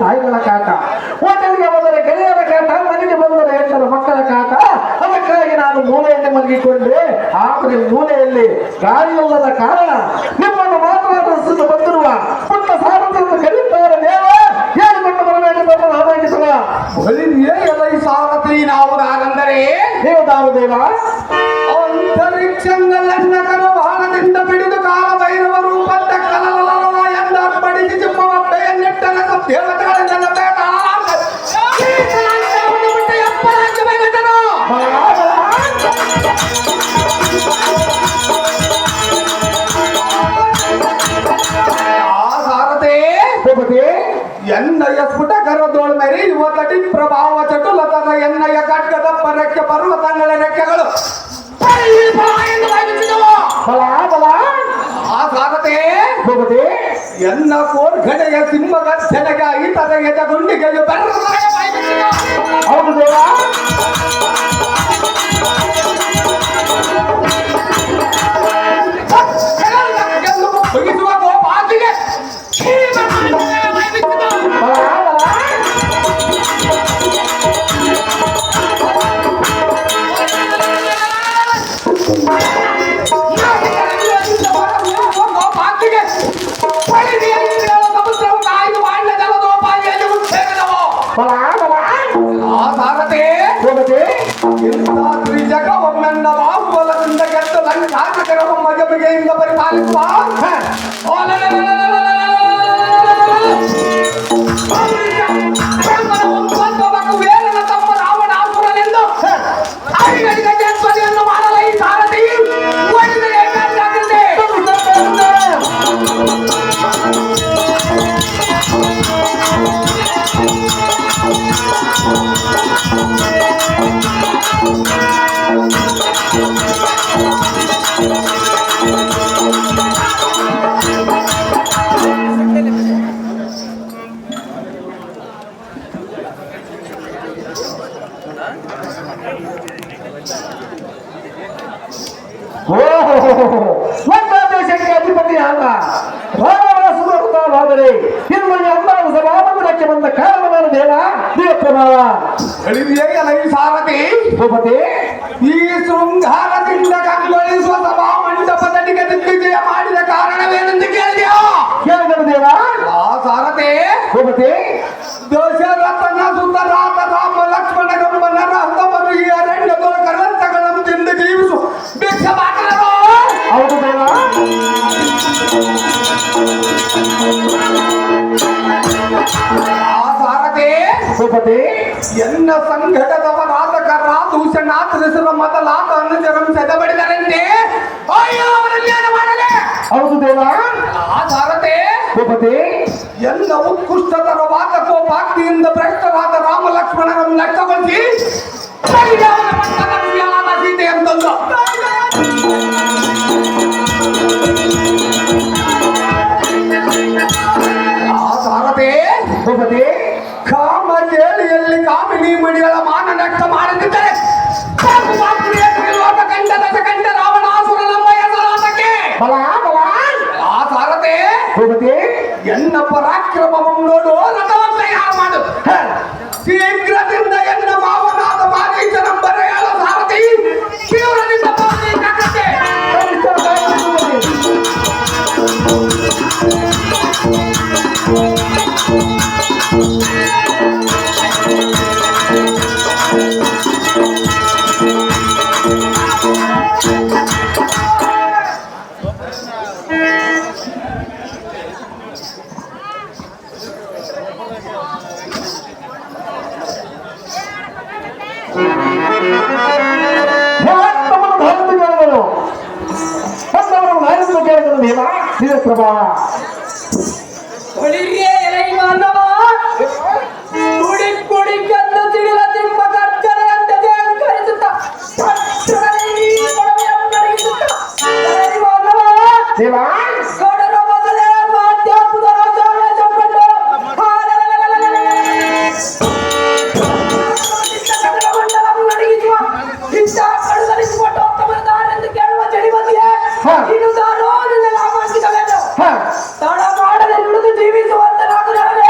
ತಾಯಿಗಳ ಕಾಟ, ಹೋಟೆಲ್ಗೆ ಬಂದರೆ ಗೆಳೆಯರ ಕಾಟ, ಮನೆಗೆ ಬಂದರೆ ಹೆಣ್ಣರ ಮಕ್ಕಳ ಕಾಟ. ಅದಕ್ಕಾಗಿ ನಾನು ಮೂಲೆಯಲ್ಲಿ ಮಲಗಿಕೊಂಡೆ. ಆದರೆ ಮೂಲೆಯಲ್ಲಿ ಗಾಳಿಯಿಲ್ಲದ ಕಾರಣ ನಿಮ್ಮನ್ನು ಮಾತನಾಡಿಸಲು ಬಂದಿರುವ ಪುಟ್ಟ ಸಾರಥಿಯನ್ನು ಕರೀತಾರೆ. ಹೇಳಿಕೊಂಡು ಬರಬೇಡಿ ನಮ್ಮನ್ನು ಆದಾಗಿಸಲ ಎಲ್ಲ ಈ ಸಾರಥಿ ನಾವುದಾಗಂದರೆ ದೇವದಾರು ದೇವ ಅಂತರಿಕ್ಷಂಗಲನ್ನ ಕರವಾಣದಿಂದ ಬಿಡಿದು ಕಾಲ ಭೈರವ ರೂಪದ ಕಲಲಲ ಎಂದ ಬಡಿಸಿ ಚಿಮ್ಮವ ಬೆಯನ್ನಿಟ್ಟನ ದೇವತೆಗಳಿಂದ ಬೇಡ ಎನ್ನಯ ಸ್ಫುಟ ಕರದೋಳ ಮೇರಿ ಯುವತಟಿ ಪ್ರಭಾವ ಚಟುಲತನ ಎನ್ನಯ ಖಡ್ಗದ ಪರಕ್ಕೆ ಪರ್ವತಗಳ ರೆಕ್ಕೆಗಳು ಆ ಸಾರಥೆ ಎನ್ನ ಕೋರ್ಘಡೆಯ ಸಿಂಹಗರ್ಜನೆಗ ಈತರ ಎದ ಗುಂಡಿಗೆಯು ಹೌದು ದೇವ. ಮುಗಿಸುವ ಗೋಪಾಲಿಗೆ ಜಗವನ್ನ ಬಾಹುಬಲದಿಂದ ಗೆದ್ದು ನನ್ನ ಶಾಸಕರ ಮಗಬಗೆಯಿಂದ ಪರಿಪಾಲಿಸುವ ವೇರನ ತಮ್ಮ ರಾವಣಾಸುರನೆಂದು ಜನ್ಮದಿಯನ್ನು ಮಾಡಲ ಈ ಸಾರಥಿ ದೇಶಕ್ಕೆ ಅಧಿಪತಿ ಅಲ್ಲ ರಾಮವಾಸುವಾದರೆ ಇನ್ನು ಅಂದಾಜ ಸಭಾಮಂದಿರಕ್ಕೆ ಬಂದ ಕಾರಣವಾದ ದೇವ ದೇವಪ್ರಭಾವ ಈ ಸಾರಥಿ ಭೂಪತಿ ಈ ಶೃಂಗಾರದಿಂದ ಕಂಗೊಳಿಸುವ ಸಭಾ ಮಂಟಪದಲ್ಲಿಗೆ ದಿಗ್ವಿಜಯ ಮಾಡಿದ ಕಾರಣವೇನೆಂದು ಕೇಳಿದೆಯೋ? ಕೇಳಿದರು ದೇವ. ಆ ಸಾರಥಿ ಭೂಪತಿ ದಶರಥನ ಸುತರಾದ ರಾಮ ಲಕ್ಷ್ಮಣ ಗಂಬನರ ಹಂಗಮರು ಈ ಅರಣ್ಯದೊಳ ಗ್ರಂಥಗಳನ್ನು ತಿಂದು ಜೀವಿಸು ಭಿಕ್ಷೆ ಮಾಡಲು. ಹೌದು ದೇವ. ಆ ಸಾರಥಿ ಭೂಪತಿ ಎನ್ನ ಸಂಘಟದವರಾದ ಕರಾದೂಷಣಾತ್ರಿಸುವ ಮೊದಲಾದ ಅನುಜರಂ ಸೆದಬಡಿದರಂತೆ ಅಯ್ಯೋ ಅವರಲ್ಲಿ ಏನು ಮಾಡಲೆ? ಹೌದು ದೇವ. ಆ ಸಾರಥಿ ಭೂಪತಿ ಎನ್ನ ಉತ್ಕೃಷ್ಟತರವಾದ ಕೋಪಾಗ್ನಿಯಿಂದ ಭ್ರಷ್ಟರಾದ ರಾಮ ಲಕ್ಷ್ಮಣರನ್ನು ನಷ್ಟಗೊಳಿಸಿ ಸೀತೆ ಎಂತಂದು ಆ ಸಾರಥಿ ಭೂಪತಿ ಕಾಮ ಕೇಳಿಯಲ್ಲಿ ಕಾಮಿನಿ ಮಣಿಗಳ ಮಾನ ನಷ್ಟ ಮಾಡದಿದ್ದರೆ ಕಂಡ ರಾವಣಾಸುರ ನಮ್ಮ ಹೆಸರಾಟಕ್ಕೆ ಆ ಸಾರಥಿ ಭೂಪತಿ ಎನ್ನ ಪರಾಕ್ರಮವನ್ನು ನೋಡು ರಥವನ್ನು ತಯಾರು ಮಾಡು ಶೀಘ್ರದಿಂದ ಎನ್ನ ಮಾವನಾದ ಮಾರೀಚನ ಬರೆಯಲ ಸಾರಥಿ ತೀವ್ರದಿಂದ ಕೇಳಿದನು ಬಂದವರನ್ನು ನಾನೆಂದು ಕೇಳಿದನು ಭೀಮ ದಿವ್ಯ ಪ್ರಭಾ ಒಳಿಗೆ ಎಲೈ ಮಾನವ ಕುಡಿ ಕುಡಿ ಕದ್ದು ಸಿಡಿಲ ತಿಮ್ಮ ಕರ್ಜನೆ ಅಂತೆ ಅಲಂಕರಿಸುತ್ತ ದೇವ ಕೊಡರ ಮೊದಲೇ ಮಾಧ್ಯಾತ್ಮದ ರಾಜಾವೇ ಚಪ್ಪಟ್ಟು ನಡಗಿಸುವ ಇಂಥ ಕಡುಗಲಿಸುವಟ್ಟು ಒಪ್ಪಮರದಾರೆಂದು ಕೇಳುವ ಜಡಿಮತಿಯೇ ಇದು ತಾನೋ ನಿನ್ನ ಲಾಭಾಂಕಿತವೇನು ತಡ ಮಾಡದೆ ನುಡಿದು ಜೀವಿಸುವಂತೆ ನಾನು ನನಗೆ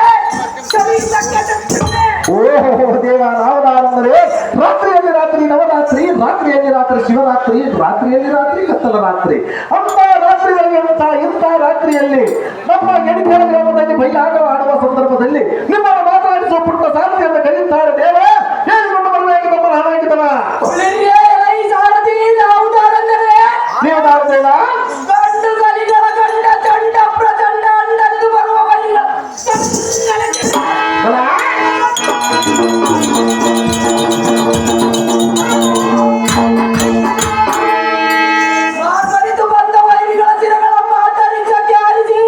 ಓಹೋ ದೇವ ನಾವನಾರಂದರೆ ರಾತ್ರಿಯಲ್ಲಿ ರಾತ್ರಿ ನವರಾತ್ರಿ ರಾತ್ರಿಯಲ್ಲಿ ರಾತ್ರಿ ಶಿವರಾತ್ರಿ ರಾತ್ರಿಯಲ್ಲಿ ರಾತ್ರಿ ಕತ್ತಲ ರಾತ್ರಿ ಅಂತ ರಾತ್ರಿಯಲ್ಲಿ ಇಂಥ ರಾತ್ರಿಯಲ್ಲಿ ನಮ್ಮ ಗೆಣತಿಯ ಗ್ರಾಮದಲ್ಲಿ ಬೈಲಾಟ ಆಡುವ ಸಂದರ್ಭದಲ್ಲಿ ನಿಮ್ಮನ್ನು ಮಾತನಾಡಿಸುವ ಪುಟ್ಟ ಸಾರಥಿಯನ್ನು ಕರೆಯುತ್ತಾರೆ ದೇವ ಹೇಳಿಕೊಂಡು ಬರಬೇಕು ನಮ್ಮ ಹಾಳಾಗಿದ್ದವ ನೀವು ನಾವೇನ ಗಂಡು ಗಲಿಗಳ ಗಂಡ ಚಂಡ ಪ್ರಚಂಡ ಅಂಡದು ಬರುವ ಬಲಿಗಳ ಮಾರ್ಪರಿತು ಬಂದ ವೈರಿಗಳ ಸಿರಗಳ ಮಾತರಿಸಕ್ಕೆ ಆರಿಸಿ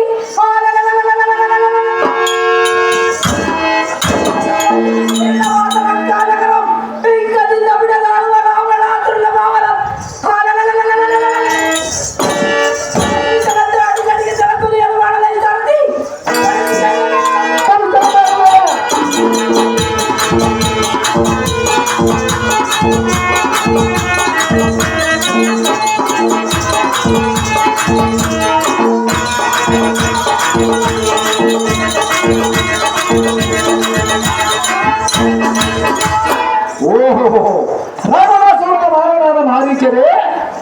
ಪಿಂಕದಿಂದ ಬಿಡಲಾಳುವ ರಾವಣಾಸುರನ ಭಾವನ ಅಡುಗಡಿಗೆ ಜಲಕುಲಿಯನ್ನು ಮಾಡಲೈ ಸಾರಥಿ ಓಹೋ ರಾವಣಾಸುರನ ಮಾರಣಾದ ಮಾರೀಚರೇ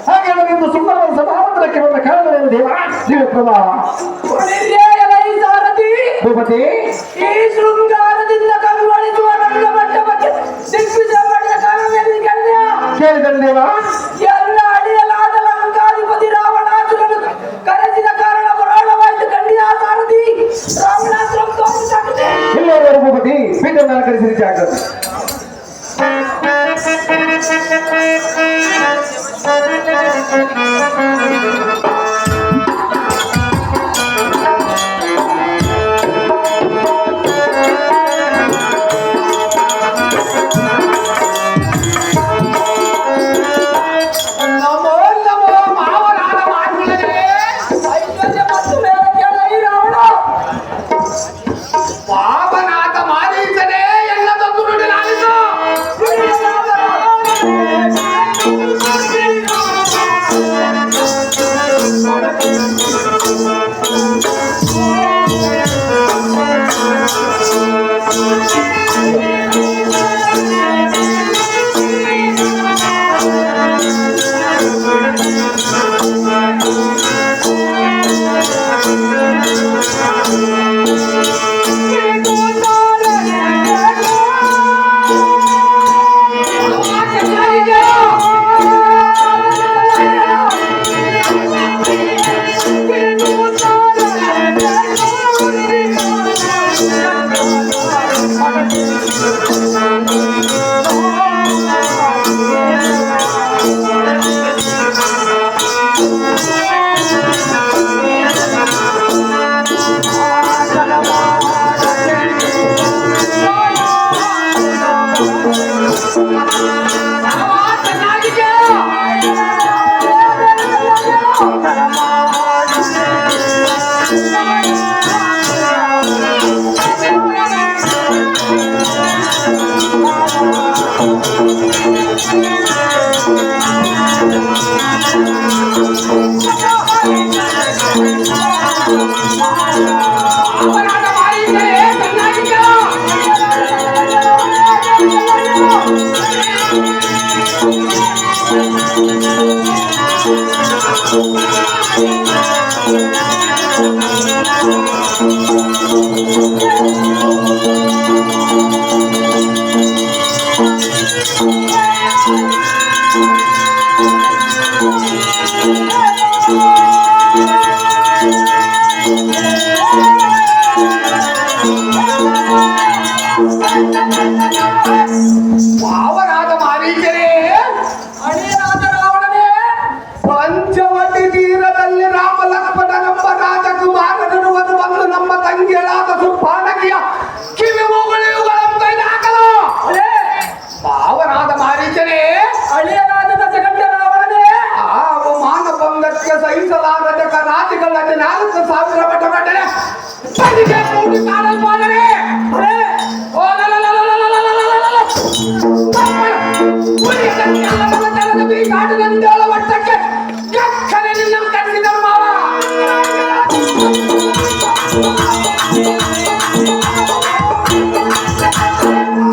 ಹಾಗೆ ಇಂದು ಸುಂದರವಾದ ಸಭಾಮಂದಿರಕ್ಕೆ ಬಂದ ಕಾರಣವೇನು ದೇವ ದಿವ್ಯ ಪ್ರಭಾ ಸಾರಥಿ ಭೂಪತಿ ಈ ಶೃಂಗಾರದಿಂದ ಕಂಗೊಳಿಸುವ ರಂಗ ಮಂಟಪಕ್ಕೆ ದಿಗ್ವಿಜಯ ಮಾಡಿದ ಕಾರಣವೇನು ಕನ್ಯ ಕೇಳಿದನು ದೇವ ಎಲ್ಲ ಅಡಿಯಲಾದ ಲಂಕಾಧಿಪತಿ ರಾವಣಾಸುರನು ಕರೆಸಿದ ಕಾರಣ ಪುರಾಣವಾಯಿತು ಕಣ್ಣಿನ ಸಾರಥಿ ರಾವಣಾಸುರ ತೋರಿಸಾಗಿದೆ ಇಲ್ಲವರು ಭೂಪತಿ ಪೀಠವನ್ನು ಅಲಂಕರಿಸಿದ ಜಾಗ್ರತೆ ನಮೋ ನಮೋ ಮಾವನಾದ ಮಾತುಗಳೇ ಐಶ್ವರ್ಯ ಮತ್ತು ಮೇಲೆ ಕೇಳ ಈ ರಾವಣ ಪಾವನಾದ ಮಾರೀಚನೇ ಎಲ್ಲದೊಂದು ನುಡಿ ನಾನಿದ್ದು ನುಡಿಯಲಾದ ರಾವಣ ಮಾವನಾದ ಮಾರೀಚರೇ, ಅಳಿಯನಾದ ರಾವಣನೇ, ಪಂಚವಟಿ ತೀರದಲ್ಲಿ ರಾಮ ಲಕ್ಷ್ಮಣನೆಂಬ ರಾಜಕುಮಾರನಿರುವುದು ಬಂದು ನಮ್ಮ ತಂಗಿಯಳಾದ ಸುಬ್ಬಾಣಗಿಯ ಕಿವಿ ಮೂಗುಳಿಯುಗಳಂತೈದು ಹಾಕಲು. ಅಲೆ ಮಾವನಾದ ಮಾರೀಚರೇ, ಅಳಿಯನಾದ ದಶಕಂಠ ರಾವಣನೇ, ಆ ಅವಮಾನ ಭಂಗಕ್ಕೆ ಸಹಿಸಲಾಗದ ರಾಜಿಗಳಲ್ಲಿ 4,000 ಮಠಗಟ್ಟಲೆ ಬದಿಗೆ ಮೂಡಿ ಕಾಣಲ್ಪಾದರೆ ಕಾಡಿನಂದೇಳ ಒಟ್ಟಕ್ಕೆ ಕಕ್ಕನೆ ನಿನ್ನ ಕಟ್ಟಿದರು ಮಾವ.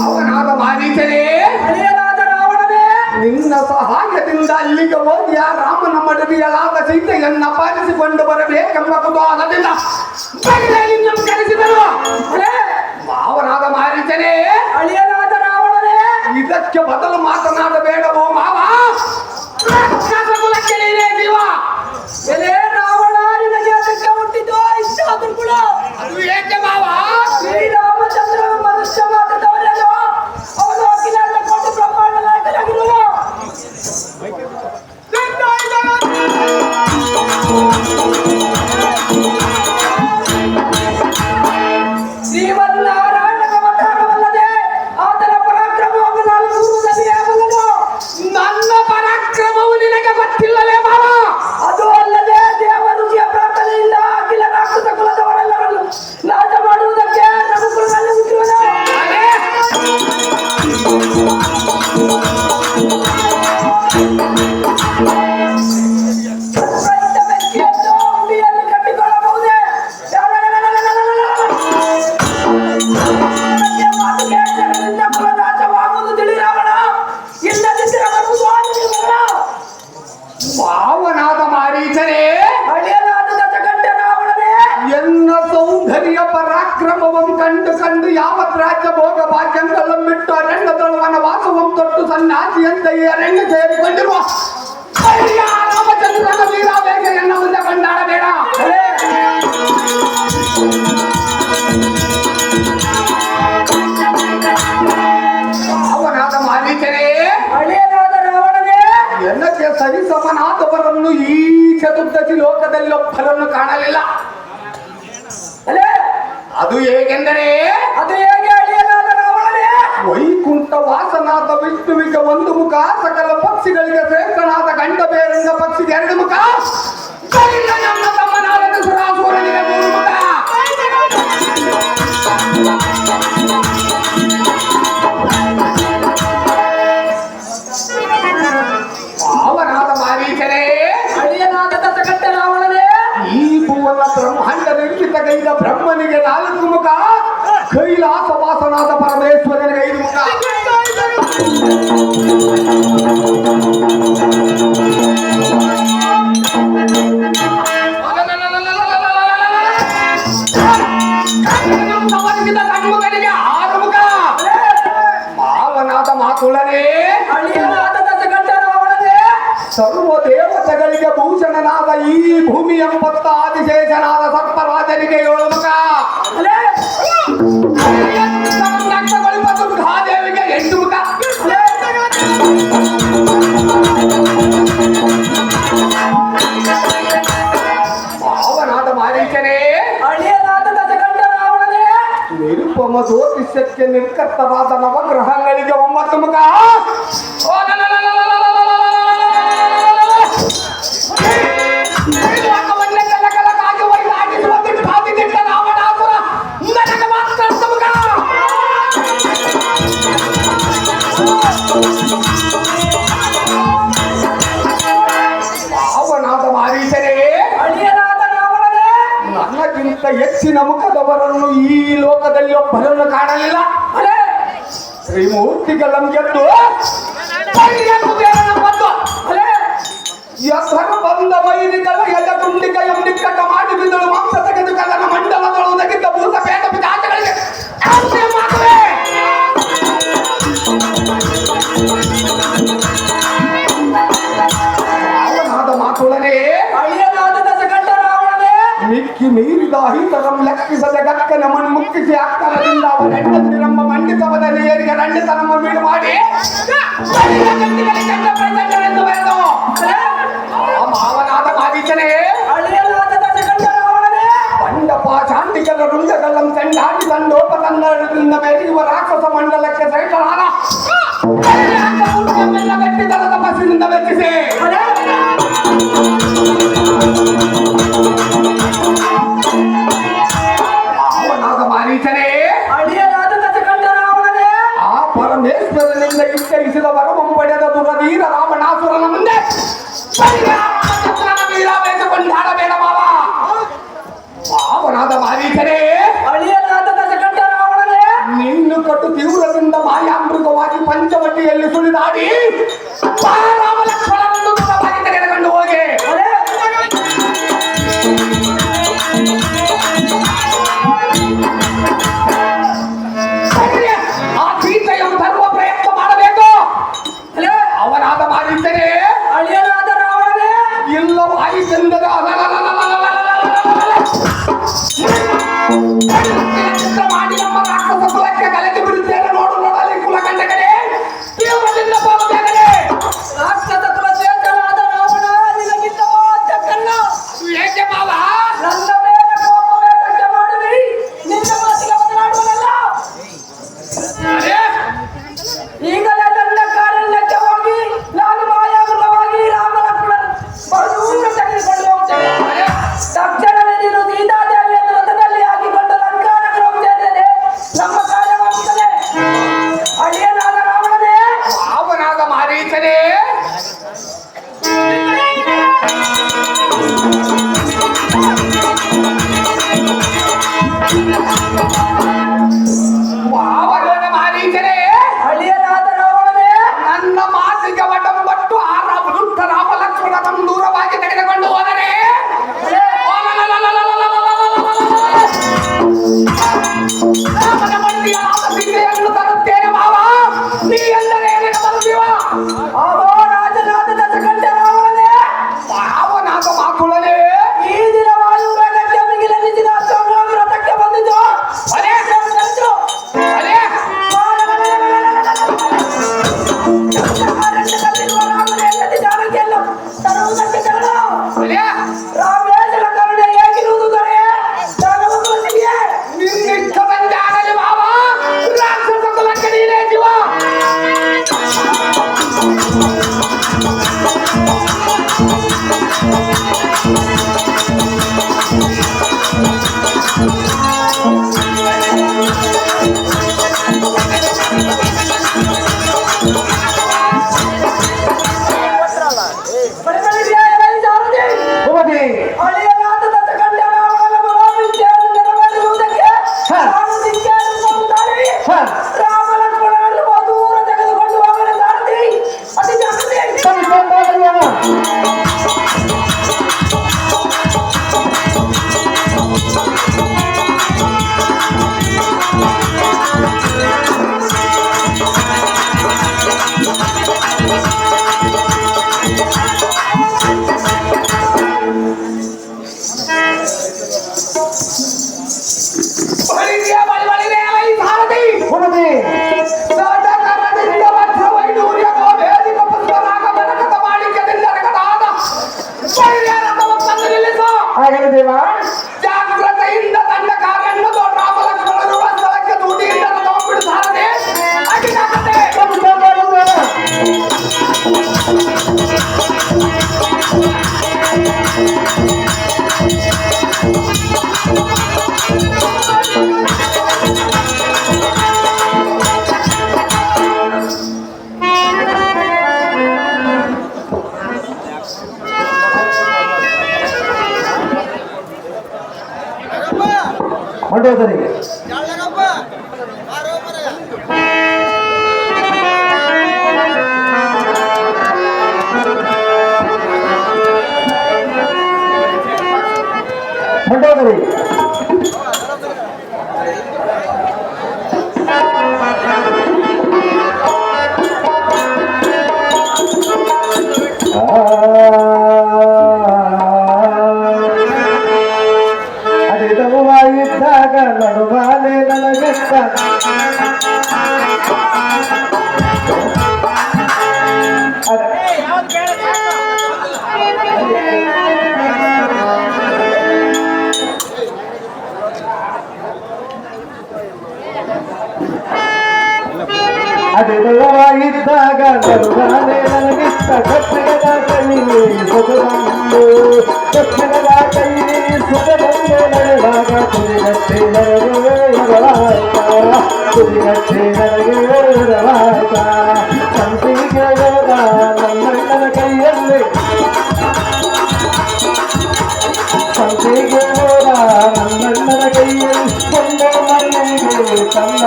ಅವನಾದ ಮಾರೀಚರೇ, ಅಳಿಯನಾದ ರಾವಣನೇ, ನಿನ್ನ ಸಹಾಯದಿಂದ ಅಲ್ಲಿಗೆ ಹೋಗಿ ಆ ರಾಮನ ಮಡದಿಯಳಾದ ಸೀತೆಯನ್ನ ಅಪಹರಿಸಿಕೊಂಡು ಬರಬೇಕೆಂಬ ಕುತೂಹಲದಿಂದ ಬಗೆಯಲ್ಲಿ ಕರೆಸಿದರು. ಅಲೆ ಮಾವನಾದ ಮಾರೀಚರೇ, ಅಳಿಯನಾದ ರಾವಣನೇ, ಇದಕ್ಕೆ ಬದಲು ಮಾತನಾಡಬೇಡವೋ ಮಾವ. ರಾಕ್ಷಸ ಕುಲಕ್ಕೆ ನೀನೇ ಜೀವ. ಎಲೆ ರಾವಣ, ನಿನಗೆ ಅದಕ್ಕೆ ಹುಟ್ಟಿದ್ದು ಇಷ್ಟ ದುರ್ಗುಣ. ಅದು ಏಕೆ ಮಾವ? ಶ್ರೀರಾಮಚಂದ್ರ ಮನುಷ್ಯ ಮಾತ್ರದವರಲ್ಲ, ಅವನು ಅಖಿಲಾಂಡ ಕೋಟಿ ಬ್ರಹ್ಮಾಂಡ ನಾಯಕನಾಗಿರುವನು. ಶ್ರೀಮನ್ನಾರಾಯಣನ ಅವತಾರವಲ್ಲದೆ ಆತನ ಪರಾಕ್ರಮವನ್ನು ನಾನು ದೂರುವುದಲ್ಲದು. ನನ್ನ ಪರಾಕ್ರಮವು ನಿನಗೆ ಗೊತ್ತಿಲ್ಲವೇ ಮಾವ? ಅದು ಅಲ್ಲದೆ ದೇವ ಋಷಿಯ ಪ್ರಾರ್ಥನೆಯಿಂದ ಅಖಿಲ ರಾಕ್ಷಸ ಕುಲದವರೆಲ್ಲರನ್ನು ನಾಶ ಮಾಡುವುದಕ್ಕೆ ರಘುಕುಲದಲ್ಲಿ ಹುಟ್ಟಿರುವನು. ರೈತ ಬೆಂಕಿಯನ್ನು ಉಂಡಿಯಲ್ಲಿ ಕಟ್ಟಿಕೊಳ್ಳಬಹುದೇ? ಮಾತು ಕೇಳಿದ್ದರಿಂದ ಕುಲ ನಾಶವಾಗುವುದು ತಿಳಿ ರಾವಣ. ಇಲ್ಲದಿದ್ದರೆ ಬರುವುದು ಆಂಜನೇಯ. ಮಾವನಾದ ಮಾರೀಚರೇ, ಅಳಿಯನಾದ ದಶಕಂಠ ರಾವಣನೇ, ಎನ್ನ ಸೌಂದರ್ಯ ಪರಾಕ್ರಮವನ್ನು ಕಂಡು ಯಾವತ್ ರಾಜ್ಯ ಭೋಗ ಭಾಗ್ಯಗಳನ್ನು ಬಿಟ್ಟು ಅರಣ್ಯದೊಳ ವನವಾಸವನ್ನು ತೊಟ್ಟು ಸನ್ಯಾಸಿಯಂತೆ ಈ ಅರಣ್ಯ ಸೇರಿಕೊಂಡಿರುವ ಹರಿಯ ರಾಮಚಂದ್ರನ ವೀರಾವೇಗೆಯನ್ನ ಮುಂದೆ ಕೊಂಡಾಡಬೇಡ. ಅವನಾದ ಮಾರೀಚರೇ, ಅಳಿಯನಾದ ರಾವಣನೇ, ಎನ್ನಕ್ಕೆ ಸರಿಸಮನಾದವರನ್ನು ಈ ಚತುರ್ದಶಿ ಲೋಕದಲ್ಲೊಬ್ಬರನ್ನು ಕಾಣಲಿಲ್ಲ. ಅಲೆ ಅದು ಹೇಗೆಂದರೆ, ಅದು ಹೇಗೆ ಅಳಿಯನಾದ ರಾವಣನೇ? ವೈಕುಂಠ ವಾಸನಾದ ವಿಷ್ಣುವಿಗೆ ಒಂದು ಮುಖ, ಸಕಲ ಪಕ್ಷಿಗಳಿಗೆ ಶ್ರೇಷ್ಠನಾದ ಗಂಡ ಬೇರೆಂದ ಪಕ್ಷಿಗೆ 2 ಮುಖ, ಕೈಲ ನಮ್ಮ ತಮ್ಮನಾದ ಸುರಾಸುರನಿಗೆ 3 ಮುಖ. ಅವನಾದ ಮಾರೀಚರೇ, ಅಳಿಯನಾದ ದಶಕಂಠ ರಾವಣನೇ, ಈ ಭುವನ ಬ್ರಹ್ಮಾಂಡ ನಿರ್ಮಿತಗೈದ ಬ್ರಹ್ಮನಿಗೆ 4 ಮುಖ, ಕೈಲಾಸ ವಾಸನಾದ ಪರಮೇಶ್ವರನಿಗೆ 5 ಮುಖ. ಗಂಡುಮಗನಿಗೆ 6 ಮುಖ. ಮಾವನಾದ ಮಾತುಳನೇ, ಅಳಿಯನಾದ ದಶಕಂಠ ರಾವಣನೇ, ಸರ್ವ ದೇವತೆಗಳಿಗೆ ಭೂಷಣನಾದ ಈ ಭೂಮಿ ಎಂಬತ್ತ ಆದಿಶೇಷನಾದ ಸರ್ಪರಾಜನಿಗೆ 7 ಮುಖ. ಅಲೆ ದುರ್ಗಾದೇವಿಗೆ 8 ಮುಖ. ಮಾವನಾದ ಮಾರೀಚರೇ, ಅಳಿಯನಾದ ದಶಕಂಠ ರಾವಣನೇ, ನಿರುಪಮ ಜ್ಯೋತಿಷ್ಯಕ್ಕೆ ನಿರ್ಕರ್ತವಾದ ನವಗ್ರಹಗಳಿಗೆ 9 ಮುಖ. ಮಾವನಾದ ಮಾರೀಚರೇ, ಅಳಿಯನಾದ ರಾವಣನೇ, ನನಗಿಂತ ಹೆಚ್ಚಿನ ಮುಖದವರನ್ನು ಈ ಲೋಕದಲ್ಲಿ ಒಬ್ಬರನ್ನು ಕಾಣಲಿಲ್ಲ. ಅಲೆ ತ್ರಿಮೂರ್ತಿಗಳನ್ನು ಗೆದ್ದು ಬಂದು ಅಲೆ ಎಸರು ಬಂದ ವೈರಿಗಳ ಎದ ತುಂಡಿಕ ಎಂದಿಕ್ಕಟ್ಟ ಮಾಡಿ ಬಿದ್ದಳು ಮಾಂಸ ತೆಗೆದು ಕದನ ಮಂಡಲದೊಳಗಿದ್ದ ಭೂತ ಪೇಟ ಪಿತಾಚಗಳಿಗೆ ಮಾಡುವೆ. ಅವನಾದ ಮಾತುಳನೇ, ಅಳಿಯನಾದ ದಶಕಂಠ ರಾವಣನೇ, ಮಿಕ್ಕಿ ಮೀರಿದ ಹಿತರಂ ಲೆಕ್ಕಿಸದ ಗಕ್ಕನ ಮಣ್ಮುಖ ಒಪ್ಪಿಸಿ ಅಕ್ಕರದಿಂದ ಅವರ ಹೆಂಡತಿರಮ್ಮ ಮಂಡಿತವದ ನೀರಿಗೆ ರಂಡಿತನಮ್ಮ ಬೀಡು ಮಾಡಿ ಎಂದು ಬರೆದು ಮಾವನಾದ ಮಾರೀಚನೇ ಅಳಿಯನಾದ ದಶಕಂಠ ರಾವಣನೇ ಮಂಡಪ ಶಾಂತಿಕಲ ರುಂಡಗಲ್ಲಂ ಚಂಡಾಡಿ ತಂಡೋಪತಂಡದಿಂದ ಮೆರೆಯುವ ರಾಕ್ಷಸ ಮಂಡಲಕ್ಕೆ ಸೈಕಲಾದ ಗಟ್ಟಿತನ ತಪಸ್ಸಿನಿಂದ ಮೆಚ್ಚಿಸಿ ಮಾವನಾದ ಮಾರೀಚನೇ ಅಳಿಯನಾದ ದಶಕಂಠ ರಾವಣನೇ ಆ ಪರಮೇಶ್ವರನಿಂದ ಇಚ್ಛಯಿಸಿದ ವರವಂ ಪಡೆದ ದುರಧೀರ ರಾವಣಾಸುರನ ಮುಂದೆ ಕೊಂಡಾಡಬೇಡ ಮಾವ ಮಾವನಾದ ಮಾರೀಚನೇ ಅಳಿಯನಾದ ದಶಕಂಠ ರಾವಣನೇ ನಿನ್ನು ಕಟ್ಟು ತೀವ್ರದಿಂದ ಮಾಯಾಮೃಗವಾಗಿ ಪಂಚವಟಿಯಲ್ಲಿ ಸುಳಿದಾಡಿ ರಾಮ ಲಕ್ಷ್ಮಣನನ್ನು ದೂರವಾಗಿ ತೆಗೆದುಕೊಂಡು ಹೋಗಿ ಆ ಸೀತೆಯನ್ನು ತರುವ ಪ್ರಯತ್ನ ಮಾಡಬೇಕು ಅವನಾದ ಮಾರೀಚನೇ ಅಳಿಯನಾದ ರಾವಣನೇ ಎಲ್ಲವೂ ಆಯಿತೆಂದರೆ ಚಿತ್ರ ಮಾಡಿ ನಮ್ಮ ರಾಕ್ಷಸ ಕುಲಕ್ಕೆ ಕಲೆದು ಬಿಡುತ್ತೇನೆ ನೋಡು ನೋಡಲಿ ಕುಲಕಂಡಕರೇ ತೀವ್ರದಿಂದ ಹೋಗಬೇಕೇ ರಾಕ್ಷಸ ಕುಲ ಚೇತನಾದ ರಾವಣ ನಿನಗಿಂತ ಕಣ್ಣ ಏಕೆ ಮಾವ ನನ್ನ ಮೇಲೆ ಕೋಪವೇ ಗಂಟೆ ಮಾಡುವಿ ನಿನ್ನ ಮಾತಿಗೆ ಬದಲಾಡುವನಲ್ಲ ಅರೇ, ಈಗಲೇ ನನ್ನ ಕಾರಣ್ಯಕ್ಕೆ ಹೋಗಿ ನಾನು ಮಾಯಾಮೃಗವಾಗಿ ರಾಮ ಲಕ್ಷ್ಮಣ ಬಹುದೂರ ತೆಗೆದುಕೊಂಡು ಹೋಗ್ತೇನೆ ಅರೇ, ತಕ್ಷಣವೇ ನೀನು ಸೀತಾದೇವಿಯನ್ನು ರಥದಲ್ಲಿ ಹಾಕಿಕೊಂಡು ಲಂಕಾನಗರಂ ಸೇರಿದರೆ ನಮ್ಮ ಕಾರ್ಯವಾಗುತ್ತದೆ ಅಳಿಯನಾದ ರಾವಣನೇ ಮಾವನಾದ ಮಾರೀಚನೇ ಮಾವನಾದ ಮಾರೀಚನೇ ಅಳಿಯನಾದ ರಾವಣನೇ ನನ್ನ ಮಾತಿಗೆ ಒಡಂಬಟ್ಟು ಆ ವೃದ್ಧ ರಾಮ ಲಕ್ಷ್ಮಣನನ್ನು ದೂರವಾಗಿ ತೆಗೆದುಕೊಂಡು ಹೋದರೆ ರಾಮನ ಮಂಡಿಯಾದ ಸೀತೆಯನ್ನು ತರುತ್ತೇನೆ ಮಾವ ನೀ ಎಂದರೆ ಏನೇನು ಬರುತ್ತೀವ ಆಹೋ ರಾಜನಾದ ದಶಕಂಠ ರಾವಣನೇ ಮಾವನಾದ ಮಾತುಳನೇ ಈ ದಿನ ವಾಯುವೇಗಕ್ಕೆ ಮಿಗಿಲೆನಿಸಿದ ಅಶ್ವತ್ಥಾಮ ರಥಕ್ಕೆ ಬಂದಿದ್ದು ಅರೇ, ಅರೇ, ಕಾರಣ್ಯದಲ್ಲಿರುವ ರಾಮನ ಹೆಂಡತಿ ಜಾನಕಿಯನ್ನು ತರುವುದಕ್ಕೆ ಕಾರಣ ಅರೇ, ರಾಮೇಶನ ಕರುಣೆ ಹೇಗಿರುವುದು ದೊರೆ ನನಗೂ ಗೊತ್ತಿದೆಯೇ ನಿನ್ನಿಷ್ಟದಂತಾಗಲಿ ಮಾವ ರಾಕ್ಷಸ ಕುಲಕ್ಕೆ ನೀನೇ ಜೀವ ಇದ್ದಾಗ ನಡುಗಾನೆ ನನಗಿಷ್ಟ ಕಟ್ಟಡದ ಕೈ ಸುಖದಂದು ಕಟ್ಟಡದ ಕೈ ಸುಖದಂದು ನಡೆದಾಗ ತುದಿಗಟ್ಟೆ ನನಗೆ ಎರವಾಯ್ತ ತುದಿಗಟ್ಟೆ ನನಗೆ ಎರವಾಯ್ತ ಸಂತಿಗೆ ಹೋದ ನನ್ನಣ್ಣನ ಕೈಯಲ್ಲಿ ಸಂತಿಗೆ ಹೋದ ನನ್ನಣ್ಣನ ಕೈಯಲ್ಲಿ ಕೊಂಡು ಮನೆಗೆ ತಂದ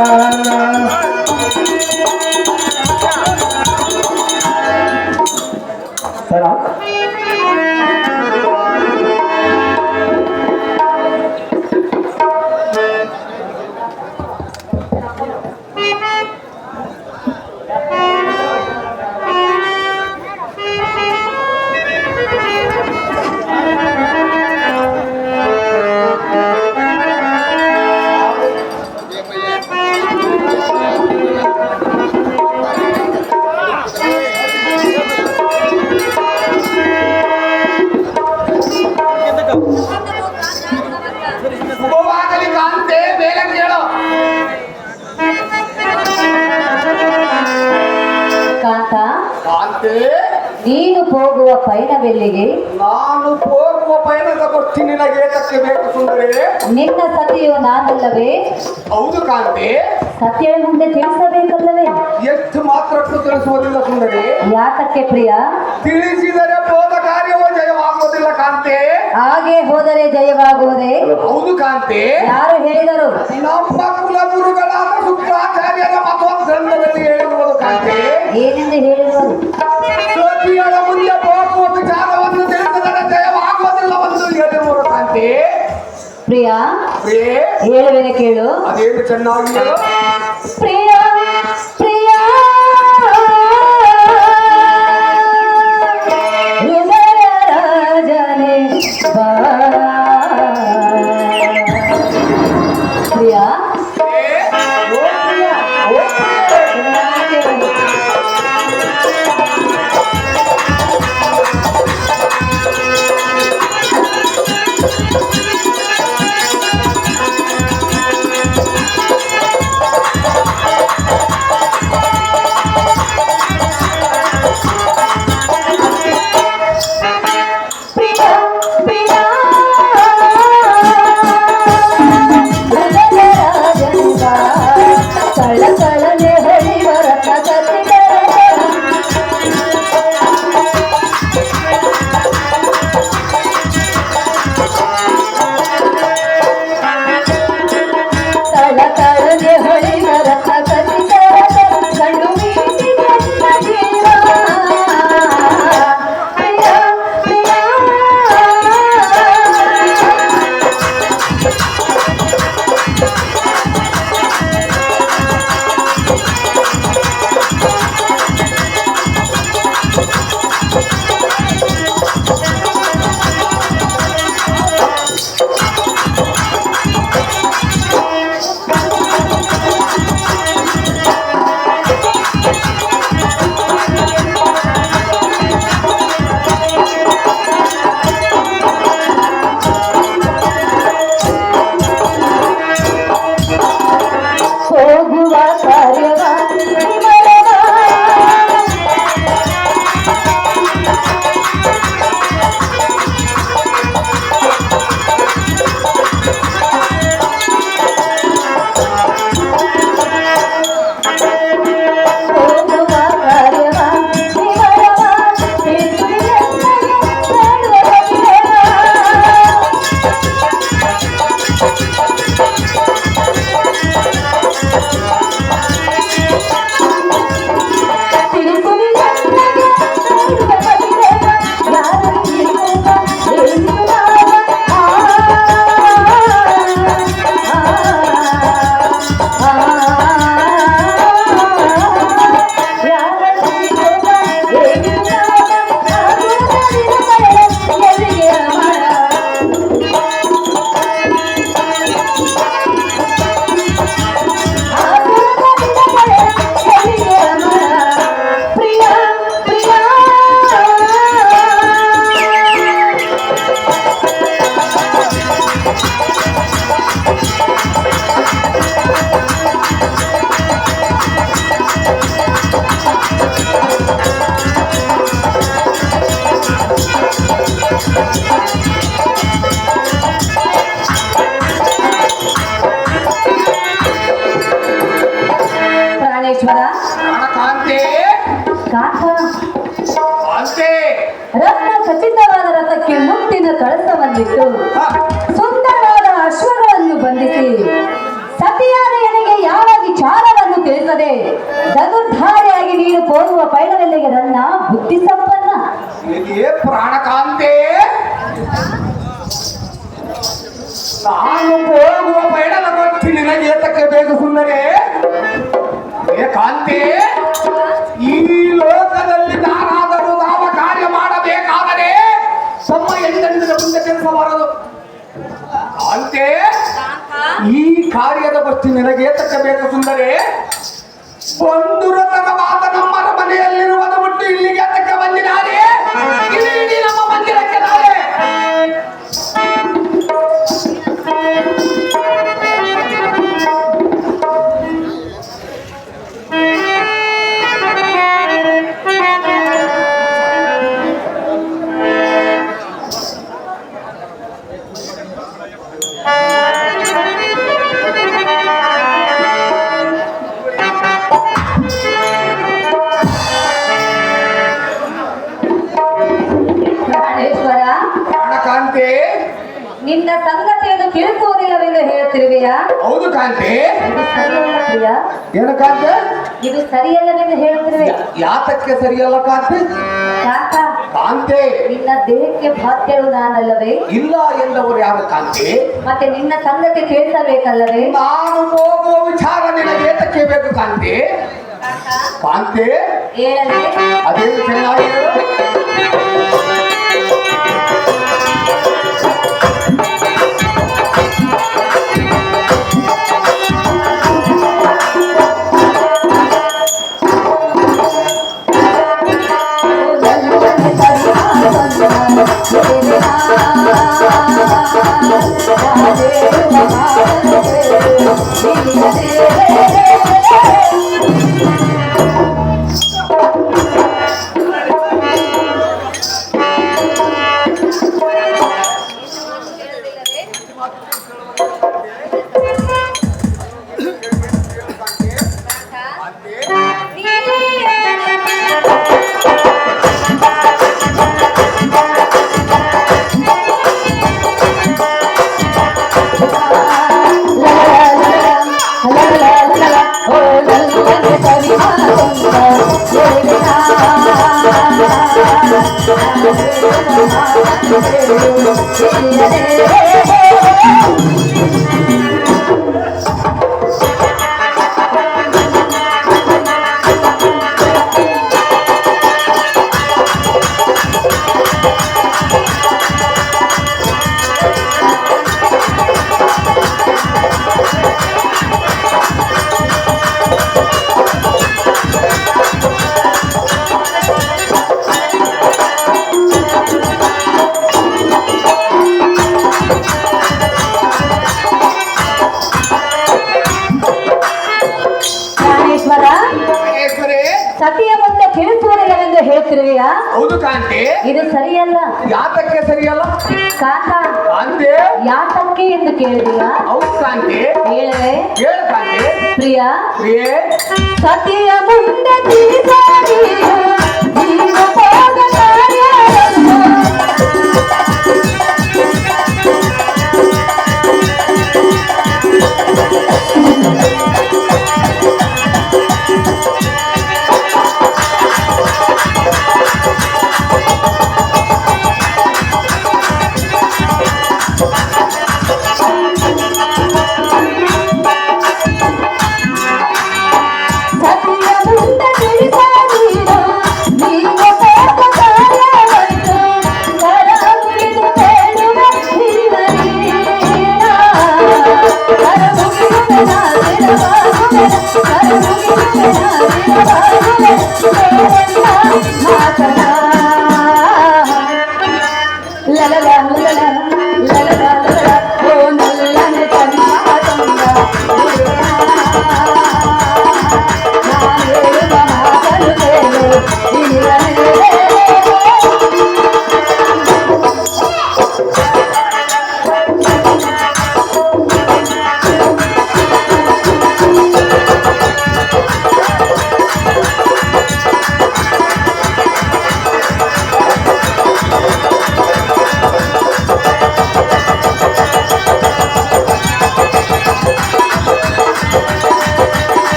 ಸರ ಶುಭವಾಗಲಿ ಕಾಂತೆ, ಬೇಗ ಕೇಳು. ಕಾಂತ, ಕಾಂತೆ, ನೀನು ಹೋಗುವ ಪಯಣವೆಲ್ಲಿಗೆ? ನಾನು ಹೋಗುವ ಪಯಣದ ಗೊತ್ತಿ ನಿನಗೆ ಏತಕ್ಕೆ ಬೇಕು ಸುಂದರಿ? ನಿನ್ನ ಸತಿಯು ನಾನಲ್ಲವೇ? ಹೌದು ಕಾಂತೆ, ಸತಿಯ ಮುಂದೆ ತಿಳಿಸಬೇಕಲ್ಲವೇ? ಎಷ್ಟು ಮಾತ್ರಕ್ಕೂ ತಿಳಿಸುವುದಿಲ್ಲ ಸುಂದರಿ. ಯಾತಕ್ಕೆ ಪ್ರಿಯ? ತಿಳಿಸಿದರೆ ಹೋದ ಕಾರ್ಯವೂ ಜಯವಾಗುವುದಿಲ್ಲ ಕಾಂತೆ. ಹಾಗೆ ಹೋದರೆ ಜಯವಾಗುವುದೇ? ಹೌದು ಕಾಂತೆ, ಯಾರು ಹೇಳಿದರು? ನಮ್ಮ ಕುಲಗುರುಗಳಾದ ಶುಕ್ರಾಚಾರ್ಯರ ಮತೋದ್ಗ್ರಂಥದಲ್ಲಿ ಹೇಳಿರುವುದು ಕಾಂತೆ. ಏನೆಂದು ಹೇಳಿರುವರು? ಸತಿಯರ ಮುಂದೆ ಹೋಗುವ ವಿಚಾರವನ್ನು ತಿಳಿಸಿದರೆ ಜಯವಾಗುವುದಿಲ್ಲವೆಂದು ಹೇಳಿರುವರು ಕಾಂತೆ. ಪ್ರಿಯ, ಪ್ರಿಯೇ, ಹೇಳುವೆನೆ ಕೇಳು. ಅದೇನು ಚೆನ್ನಾಗಿ ಪ್ರಿಯ ಪ್ರಿಯ ಹೃದಯ ರಾಜನೇ ಬಾ. ಪ್ರಿಯ, ಕಾಕ ಅಂತೆ ರತ್ನ ಖಚಿತವಾದ ರಥಕ್ಕೆ ಮುತ್ತಿನ ಕಳಸವನ್ನಿಟ್ಟು ಹ, ಸುಂದರವಾದ ಅಶ್ವಗಳನ್ನು ಬಂಧಿಸಿ ಸತಿಯಾದ ಎನೆಗೆ ಯಾವ ವಿಚಾರವನ್ನು ತಿಳಿಸದೆ ಧನುರ್ಧಾರಿಯಾಗಿ ನೀನು ಹೋಗುವ ಪಯಣದಲ್ಲಿಗೆ ನನ್ನ ಬುದ್ಧಿ ಸಂಪನ್ನ ಇದೇ ಪ್ರಾಣಕಾಂತೆ ನಾನು ಹೋಗುವ ಪಯಣದ ಗೊತ್ತಿ ನಿನಗೆ ಏತಕ್ಕೆ ಬೇಕು ಸುಂದರೇ ಏ ಕಾಂತೆ ಈ ಲೋಕದಲ್ಲಿ ನಾನಾದರೂ ಯಾವ ಕಾರ್ಯ ಮಾಡಬೇಕಾದರೆ ತಮ್ಮ ಎಂದೆಂದಿನ ಮುಂದೆ ಕೆಲಸ ಮಾಡದು ಕಾಂತೆ ಈ ಕಾರ್ಯದ ಗೊತ್ತಿ ನಿನಗೆ ಏತಕ್ಕೆ ಬೇಕು ಸುಂದರೇ ಬಂಧುರತನವಾದ ನಮ್ಮ ಮನೆಯಲ್ಲಿರುವುದು ಬಿಟ್ಟು ಇಲ್ಲಿಗೆ ಏತಕ್ಕೆ ಬಂದಿದ್ದಾರೆ ಇಡೀ ನಮ್ಮ ಮಂದಿರಕ್ಕೆ ನಾಳೆ ಪ್ರಾಣೇಶ್ವರ ಕಾಂತೆ ನಿನ್ನ ಸಂಗತಿಯನ್ನು ತಿಳಿಸುವುದಿಲ್ಲವೆಂದು ಹೇಳುತ್ತಿರುವೆಯಾ? ಹೌದು ಕಾಂತೆ ಇದು ಸರಿಯಲ್ಲ ಪ್ರಿಯ, ಏನು ಕಾಂತೆ ಇದು ಸರಿಯಲ್ಲವೆಂದು ಹೇಳುತ್ತಿರುವೆ. ಯಾತಕ್ಕೆ ಸರಿಯಲ್ಲ ಕಾಂತೆ ಕಾಕ, ಕಾಂತೆ ನಿನ್ನ ದೇಹಕ್ಕೆ ಬಾಧ್ಯಳು ನಾನಲ್ಲವೇ? ಇಲ್ಲ ಎಂದವರು ಯಾರು ಕಾಂತೆ ಮತ್ತೆ ನಿನ್ನ ಸಂಗತಿ ತಿಳಿಸಬೇಕಲ್ಲವೇ? ನಾನು ಹೋಗುವ ವಿಚಾರ ನಿನಗೆ ಏತಕ್ಕೆ ಬೇಕು ಕಾಂತೆ ಕಾಂತೆ ಹೇಳಲೇ? ಅದೇನು ಚೆನ್ನಾಗಿ ಹೇಳು. ಸತಿಯ ಮುಂದೆ ತಿಳಿಸುವುದಿಲ್ಲವೆಂದು ಹೇಳ್ತಿರುವೆಯಾ? ಹೌದು ಕಾಂತೆ ಇದು ಸರಿಯಲ್ಲ. ಯಾತಕ್ಕೆ ಸರಿಯಲ್ಲ ಕಾಕ, ಕಾಂತೆ ಯಾತಕ್ಕೆ ಎಂದು ಕೇಳಿದೀಯಾ? ಹೌದು ಕಾಂತೆ ಹೇಳವೆ? ಹೇಳು ಕಾಂತೆ ಪ್ರಿಯ, ಪ್ರಿಯೇ ಸತಿಯ ಮುಂದೆ ತಿಳಿಸಾಡಿ ನೀನು ಹೋದ ಕಾರ್ಯವನ್ನು ಸತಿಯ ಮುಂದೆ ತಿಳಿಸ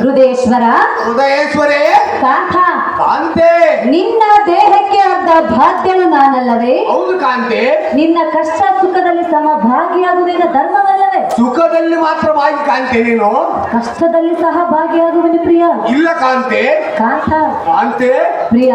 ಹೃದಯೇಶ್ವರ ಹೃದಯೇಶ್ವರೇ ಕಾಂತ, ಕಾಂತೆ. ನಿನ್ನ ದೇಹಕ್ಕೆ ಅರ್ಧ ಬಾಧ್ಯಳು ನಾನಲ್ಲವೇ? ಹೌದು ಕಾಂತೆ. ನಿನ್ನ ಕಷ್ಟ ಸುಖದಲ್ಲಿ ಸಮಭಾಗಿಯಾಗುವುದಿನ ಧರ್ಮವಲ್ಲವೇ? ಸುಖದಲ್ಲಿ ಮಾತ್ರವಾಗಿ ಕಾಂತೆ ನೀನು, ಕಷ್ಟದಲ್ಲಿ ಸಹ ಭಾಗಿಯಾಗುವನು ಪ್ರಿಯ. ಇಲ್ಲ ಕಾಂತೆ. ಕಾಂತ, ಕಾಂತೆ ಪ್ರಿಯ,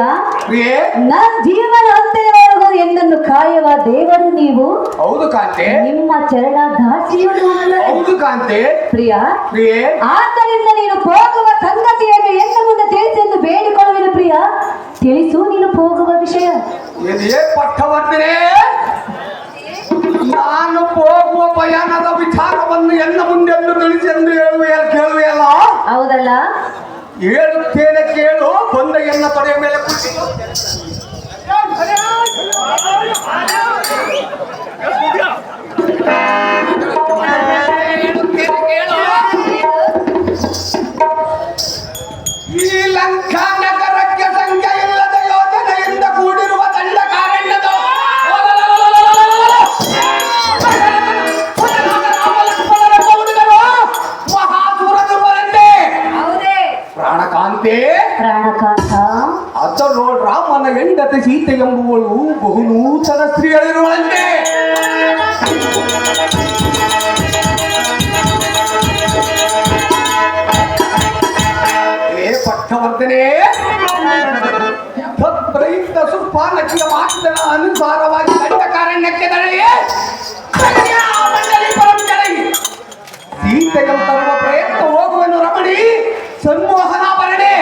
ಪ್ರಿಯೇ. ನನ್ನ ಜೀವನ ಅಂತ್ಯವರೆಗೂ ಎನ್ನನ್ನು ಕಾಯುವ ದೇವರು ನೀವು. ಹೌದು ಕಾಂತೆ. ನಿಮ್ಮ ಚರಣ ದಾಸಿಯು ನಾನಲ್ಲವೇ? ಹೌದು ಕಾಂತೆ. ಪ್ರಿಯ, ಪ್ರಿಯೇ. ಆದ್ದರಿಂದ ನೀನು ಹೋಗುವ ಸಂಗತಿಯನ್ನು ಎನ್ನ ಮುಂದೆ ತಿಳಿಸೆಂದು ಬೇಡಿಕೊಳ್ಳುವೆನು ಪ್ರಿಯ. ತಿಳಿಸು ನೀನು ಹೋಗುವ ವಿಷಯ. ಇದೇ ಪಟ್ಟವರ್ತಿನೇ, ನಾನು ಹೋಗುವ ಪ್ರಯಾಣದ ವಿಚಾರವನ್ನು ಎನ್ನ ಮುಂದೆಂದು ತಿಳಿಸಿ ಎಂದು ಕೇಳುವೆಯಲ್ಲ? ಹೌದಲ್ಲ? ಹೇಳುತ್ತೇನೆ ಕೇಳು. ಬಂದ ಎನ್ನ ತೊಡೆಯ ಮೇಲೆ ಕೂತಿ ಈ ಲಂಕಾ ನಗರಕ್ಕೆ ಸಂಖ್ಯೆ ಇಲ್ಲದ ಯೋಜನೆಯಿಂದ ಕೂಡಿರುವ ದಂಡಕಾರಣ್ಯದ ಮಹಾಸುರರು ಬರಂತೆ. ಪ್ರಾಣಕಾಂತೆ, ಪ್ರಾಣಕಾಂತ, ಅದ ನೋಡ್ ರಾಮನ ಹೆಂಡತಿ ಸೀತೆ ಎಂಬುವಳು ಬಹುನೂತನ ಸ್ತ್ರೀಯಳಿರುವಂತೆ. ಪಟ್ಟವರ್ಧನೆ, ತತ್ಪ್ರಯುಕ್ತ ಸುಪಾನಕಿಯ ಮಾತಿನ ಅನುಸಾರವಾಗಿ ದಂಡಕಾರಣ್ಯಕ್ಕೆ ನಡೆಯೇ ಮಂಡಳಿ ಪರಂಪರೆ ಸೀತೆಯನ್ನು ತರುವ ಪ್ರಯತ್ನ ಹೋಗುವೆನು ರಮಣಿ. ಸಂಮೋಹನ ಬರಣೆ.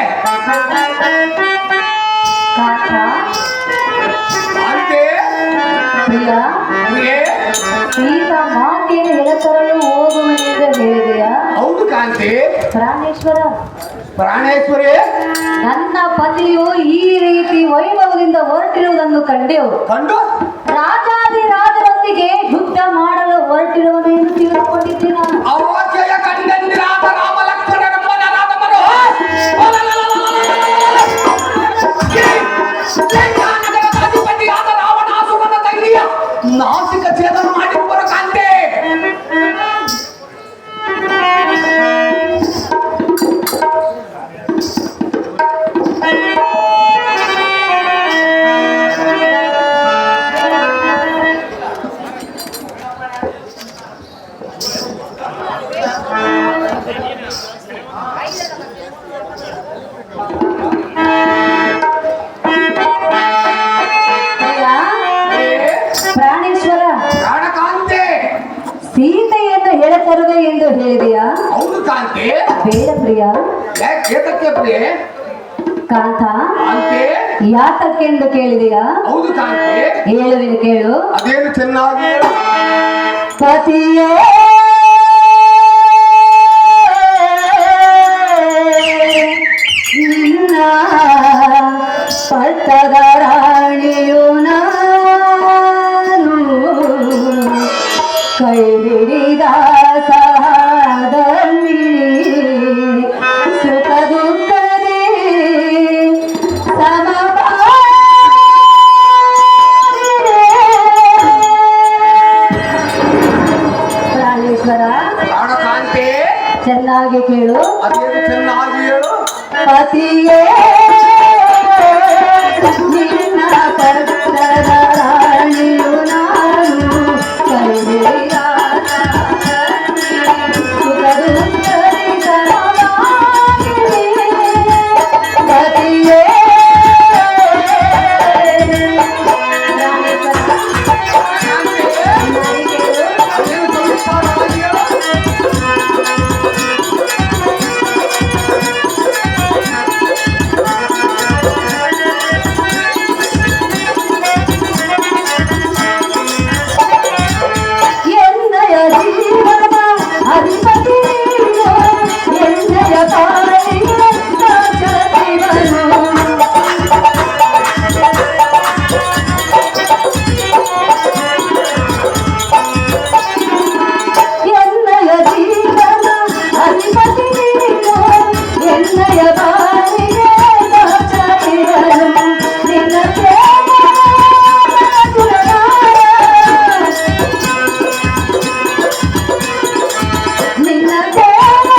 ಕಾಂತ, ಕಾಂತೆ, ಪ್ರಿಯ, ಪ್ರಿಯೇ. ಸೀತಾ ಮಾತೆಯನ್ನು ಎಳತರಲು ಹೋಗುವನೆಂದು ಹೇಳಿದೆಯಾ? ಹೌದು ಕಾಂತೆ. ಪ್ರಾಣೇಶ್ವರ, ಪ್ರಾಣೇಶ್ವರಿ, ನನ್ನ ಪತಿಯು ಈ ರೀತಿ ವೈಭವದಿಂದ ಹೊರಟಿರುವುದನ್ನು ಕಂಡೆವು. ಕಂಡು ರಾಜಾದಿರಾಜರೊಂದಿಗೆ ಯುದ್ಧ ಮಾಡಲು ಹೊರಟಿರುವನು ಎಂದು ತಿಳಿದುಕೊಂಡಿದ್ದೆ ನಾನು. ಅಯೋಧ್ಯೆಯ ಕಂಡಂದಿರಾದ ರಾಮ ಲಕ್ಷ್ಮಣರೆಂಬನಾದ ಮನು ನಗರದ ಅಧಿಪತಿಯಾದ ರಾವಣಾಸುರನ ತಂಗಿಯ ನಾಸಿಕ ಛೇದನ ಮಾಡಿರುವರು ಕಾಂತೆ. ಪ್ರಾಣೇಶ್ವರ, ಪ್ರಾಣಕಾಂತೆ, ಸೀತೆಯನ್ನು ಎಳತರುವೆ ಎಂದು ಹೇಳಿದೆಯಾ? ಹೌದು ಕಾಂತೆ. ಬೇಡ ಪ್ರಿಯ. ಏತಕ್ಕೆ ಪ್ರಿಯೆ? ಕಾಂತ, ಕಾಂತೆ, ಯಾತಕ್ಕೆಂದು ಕೇಳಿದೆಯಾ? ಹೌದು ಕಾಂತೆ. ಹೇಳುವೆನು ಕೇಳು. ಅದೇನು ಚೆನ್ನಾಗಿ ಪತಿಯೇ ನಿನ್ನ ಪಟ್ಟದ ರಾಣಿಯು ನಾನು, ಕೈ ಹಿಡಿದ ಸಹದಲ್ಲಿ ಸುಖ ದುಃಖದೇ ಪ್ರಾಣೇಶ್ವರ, ಪ್ರಾಣಕಾಂತೆ, ಚೆನ್ನಾಗಿ ಕೇಳು. ಅದೇನು ಚೆನ್ನಾಗಿ ಹೇಳು. ಪತಿಯೇ ನಿನ್ನ ಪಟ್ಟದ ರಾಣಿಯು ನಾನು, ಕೈ ಹಿಡಿದ ಸುಖ ದುಃಖದಿ ಸಮವಾಗಿರಿ. ಪತಿಯೇ ಅದೇನು ಚೆನ್ನಾಗಿ ಹೇಳು. ಎನ್ನಯ ಜೀವನ ಅಧಿಪತಿ ನೀನು, ಎನ್ನಯ ಬಾಳಿಗೆ ಸಾಕ್ಷರತೆವನು. ಎನ್ನಯ ಜೀವನ ಅಧಿಪತಿ ನೀನು, ಎನ್ನಯ ಬಾಳಿಗೆ ಸಾಕ್ಷರತೆವನು. ನಿನ್ನ ಪ್ರೇಮ ಗುಣಗಾರ, ನಿನ್ನ ಪ್ರೇಮ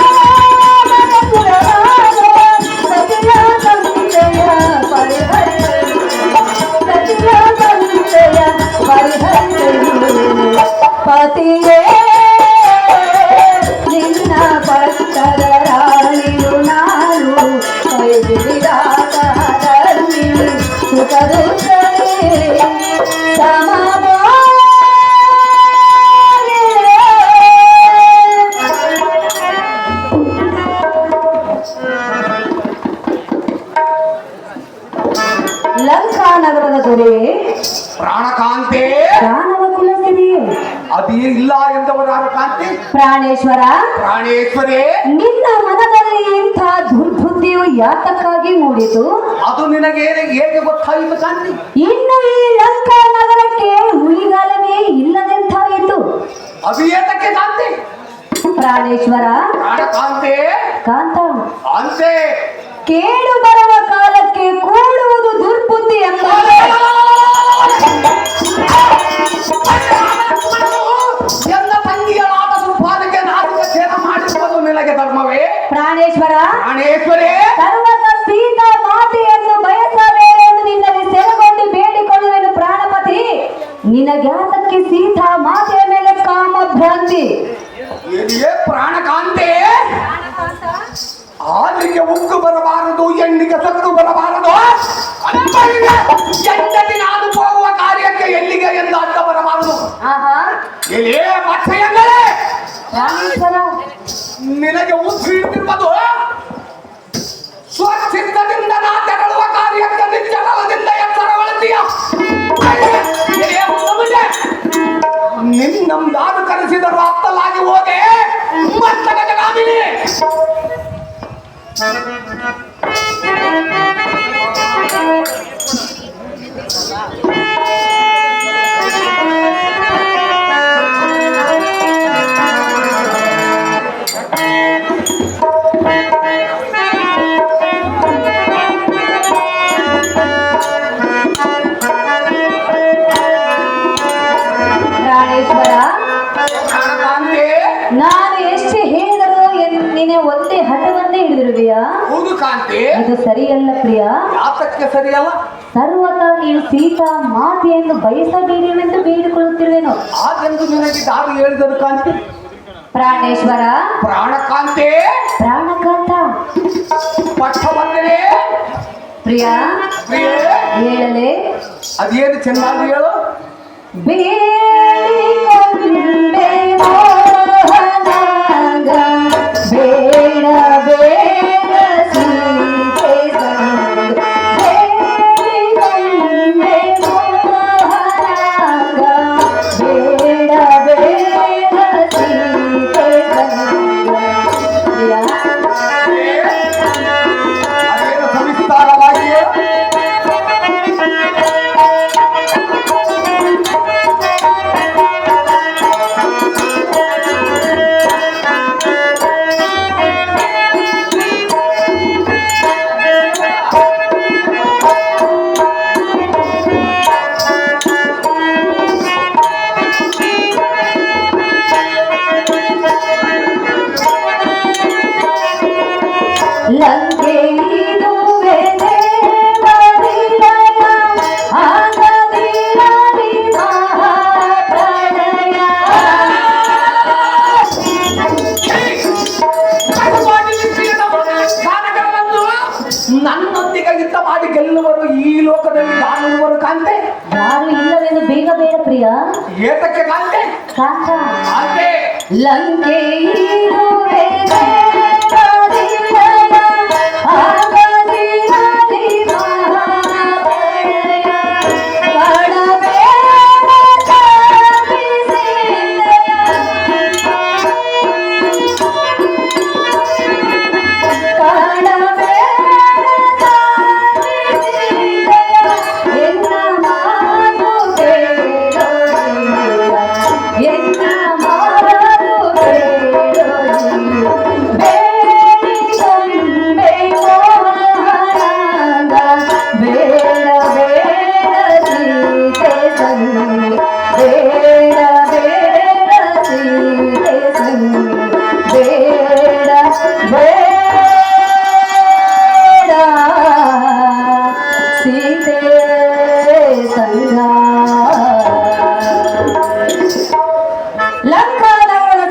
ಲಂಕಾ ನಗರದ ದೊರೆ ಪ್ರಾಣಕಾಂತೆ ದಾನವ ಕುಲಸಿದೆಯೇ ಅದೇ ಇಲ್ಲ ಎಂದವರಾರು ಕಾಂತಿ ಪ್ರಾಣೇಶ್ವರ ಪ್ರಾಣೇಶ್ವರೇ ನಿನ್ನ ಮನದಲ್ಲಿ ಇಂಥ ದುರ್ಬುದ್ಧಿಯು ಯಾತಕ್ಕಾಗಿ ಮೂಡಿತು ಅದು ನಿನಗೆ ಹೇಗೆ ಗೊತ್ತಾಯಿತು ಕಾಂತಿ ಇನ್ನು ಈ ಲಂಕಾ ನಗರಕ್ಕೆ ಉಳಿಗಾಲವೇ ಇಲ್ಲದೆಂತಾಯಿತು ಅದು ಏತಕ್ಕೆ ಕಾಂತಿ ಪ್ರಾಣೇಶ್ವರ ಪ್ರಾಣಕಾಂತೆ ಕಾಂತ ಅಂತೆ ಕೇಳು ಬರುವ ಕಾಲಕ್ಕೆ ಕೂಡುವುದು ದುರ್ಬುದ್ಧಿ ಎಂಬ ಎಲ್ಲ ತಂಗಿಯರಾದ ದುರ್ಪಾದಕ್ಕೆ ನಾಟಕ ಸೇನ ಮಾಡಿರುವುದು ನಿನಗೆ ಧರ್ಮವೇ ಪ್ರಾಣೇಶ್ವರ ಪ್ರಾಣೇಶ್ವರೇ ಸರ್ವದ ಸೀತಾ ಮಾತೆಯನ್ನು ಬಯಸಬೇಕೆಂದು ನಿನ್ನಲ್ಲಿ ಸೆರೆಗೊಂಡು ಬೇಡಿಕೊಳ್ಳುವೆನು ಪ್ರಾಣಪತಿ ನಿನಗ್ಯಾತಕ್ಕೆ ಸೀತಾ ಮಾತೆಯ ಮೇಲೆ ಕಾಮ ಭ್ರಾಂತಿ ಏನಿಗೆ ಪ್ರಾಣಕಾಂತೆ ಆಲಿಗೆ ಉಕ್ಕು ಬರಬಾರದು ಹೆಣ್ಣಿಗೆ ಸತ್ತು ಬರಬಾರದು ಹೆಂಡತಿ ನಾನು ಹೋಗುವ ಕಾರ್ಯಕ್ಕೆ ಎಲ್ಲಿಗೆ ಎಂದು ಅಡ್ಡ ಬರಬಾರದು ಆಹಾ ಎಲ್ಲಿ ಮತ್ತೆ ಎಂದರೆ ಪ್ರಾಣೇಶ್ವರ ನಿನಗೆ ಉಸಿರಿರುವುದು ಸ್ವಚಿತ್ತದಿಂದ ನಾ ತೆರಳುವ ಕಾರ್ಯಕ್ಕೆ ನಿಚ್ಚಳದಿಂದ ಎಚ್ಚರಗೊಳ್ತೀಯ ನಿನ್ನಂದಾರು ಕರೆಸಿದರು ಅತ್ತಲಾಗಿ ಹೋದೆ ಮತ್ತಗಜಗಾಮಿನಿ ಪ್ರಾಣೇಶ್ವರ ಪ್ರಾಣಕಾಂತೆ ನಾನು ಎಷ್ಟು ಹೇಳಿದರೂ ನಿನ್ನೆ ಒಂದೇ ಹಠವನ್ನೇ ಹಿಡಿದಿರುವೆಯಾ ಹೌದು ಕಾಂತಿ ಇದು ಸರಿಯಲ್ಲ ಪ್ರಿಯ ಯಾತಕ್ಕೆ ಸರಿಯಲ್ಲ ಸರ್ವತಾ ನೀನು ಸೀತಾ ಮಾತೆಯನ್ನು ಬಯಸಬೇಕೆಂದು ಬೇಡಿಕೊಳ್ಳುತ್ತಿರುವೆನು ಆಗೆಂದು ನಿನಗೆ ದಾರಿ ಹೇಳಿದರು ಕಾಂತಿ ಪ್ರಾಣೇಶ್ವರ ಪ್ರಾಣಕಾಂತೆ ಪ್ರಾಣಕಾಂತ ಪಟ್ಟ ಬಂದರೆ ಪ್ರಿಯ ಪ್ರಿಯೇ ಹೇಳಲೆ ಅದೇನು ಚೆನ್ನಾಗಿ ಹೇಳು ಬೇಡಿಕೊಂಡೆ ಮೋಹನಾಂಗ ಬೇಡ ಬೇಡ ಸೀತೆ ಸಂಗ ಬೇಡಿಕೊಂಡೆ ಮೋಹನಾಂಗ ಬೇಡ ಬೇಡ ಸೀತೆ ಸಂಗ ಪ್ರಿಯ ಅದೇನು ಸವಿಸ್ತಾರವಾಗಿ ಹೇಳು ಲಂಕೆಯಿದುವೆ ದೇವರಿಲಯ ಆಗದಿರಲಿ ಮಹಾಪ್ರಳಯ ನನ್ನೊಂದಿಗೆ ಯುದ್ಧ ಮಾಡಿ ಗೆಲ್ಲುವರು ಈ ಲೋಕದಲ್ಲಿ ನಾನಿರುವರು ಕಾಂತೆ ಯಾರು ಇಲ್ಲವೆಂದು ಬೇಗ ಬೇಡ ಪ್ರಿಯ ಏತಕ್ಕೆ ಕಾಂತೆ ಕಾಂತ ಕಾಂತೆ ಲಂಕೆಯಿದುವೆ ದೇವರಿಲಯ ಆಗದಿರಲಿ ಮಹಾಪ್ರಳಯ ಕಡಬೇಡ ತಪ್ಪಿಸಿದೆಯ ಎನ್ನ ಮಾತು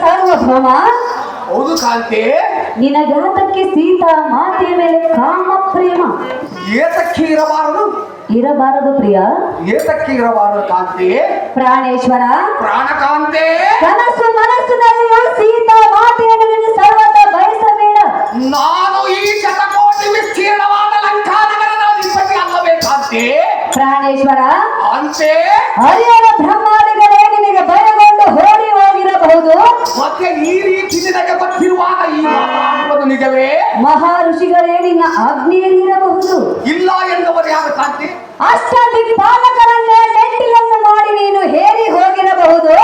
ಸಾರ್ವಭೌಮ, ಹೌದು ಕಾಂತಿ. ನಿನಗಾತಕ್ಕೆ ಸೀತಾ ಮಾತೆಯ ಮೇಲೆ ಕಾಮ ಪ್ರೇಮ ಏತಕ್ಕೆ ಇರಬಾರದು? ಇರಬಾರದು ಪ್ರಿಯ. ಏತಕ್ಕೆ ಇರಬಾರದು ಕಾಂತಿ? ಪ್ರಾಣೇಶ್ವರ, ಪ್ರಾಣಕಾಂತೆ, ಕನಸು ಮನಸ್ಸಿನಲ್ಲಿಯೂ ಸೀತಾ ಮಾತೆಯನ್ನು ನೀನು ಸರ್ವತ ಬಯಸಬೇಡ. ನಾನು ಈ ಶತಕೋಟಿ ವಿಸ್ತೀರ್ಣವಾದ ಲಂಕಾನಗರದ ಅಧಿಪತಿ ಅಲ್ಲವೇ ಕಾಂತೆ? ಪ್ರಾಣೇಶ್ವರ, ಅಂತೆ ಹರಿಹರ ಬ್ರಹ್ಮಾದಿಗಳೇ ನಿನಗೆ ಭಯಗೊಂಡು ಓಡಿ ಹೋಗಿರಬಹುದು. ಮತ್ತೆ ಈ ರೀತಿ ನಿನಗೆ ಗೊತ್ತಿರುವಾಗ ಈ ಮಾತಾಡುವುದು ನಿಜವೇ? ಮಹಾ ಋಷಿಗಳೇ ನಿನ್ನ ಆಜ್ಞೆಯಲ್ಲಿರಬಹುದು. ಇಲ್ಲ ಎನ್ನುವರು ಯಾರು ಕಾಂತೆ? ಅಷ್ಟದಿಕ್ಪಾಲಕರನ್ನೇ ನೆಟ್ಟಿಲನ್ನು ಮಾಡಿ ನೀನು ಹೇರಿ ಹೋಗಿರಬಹುದು.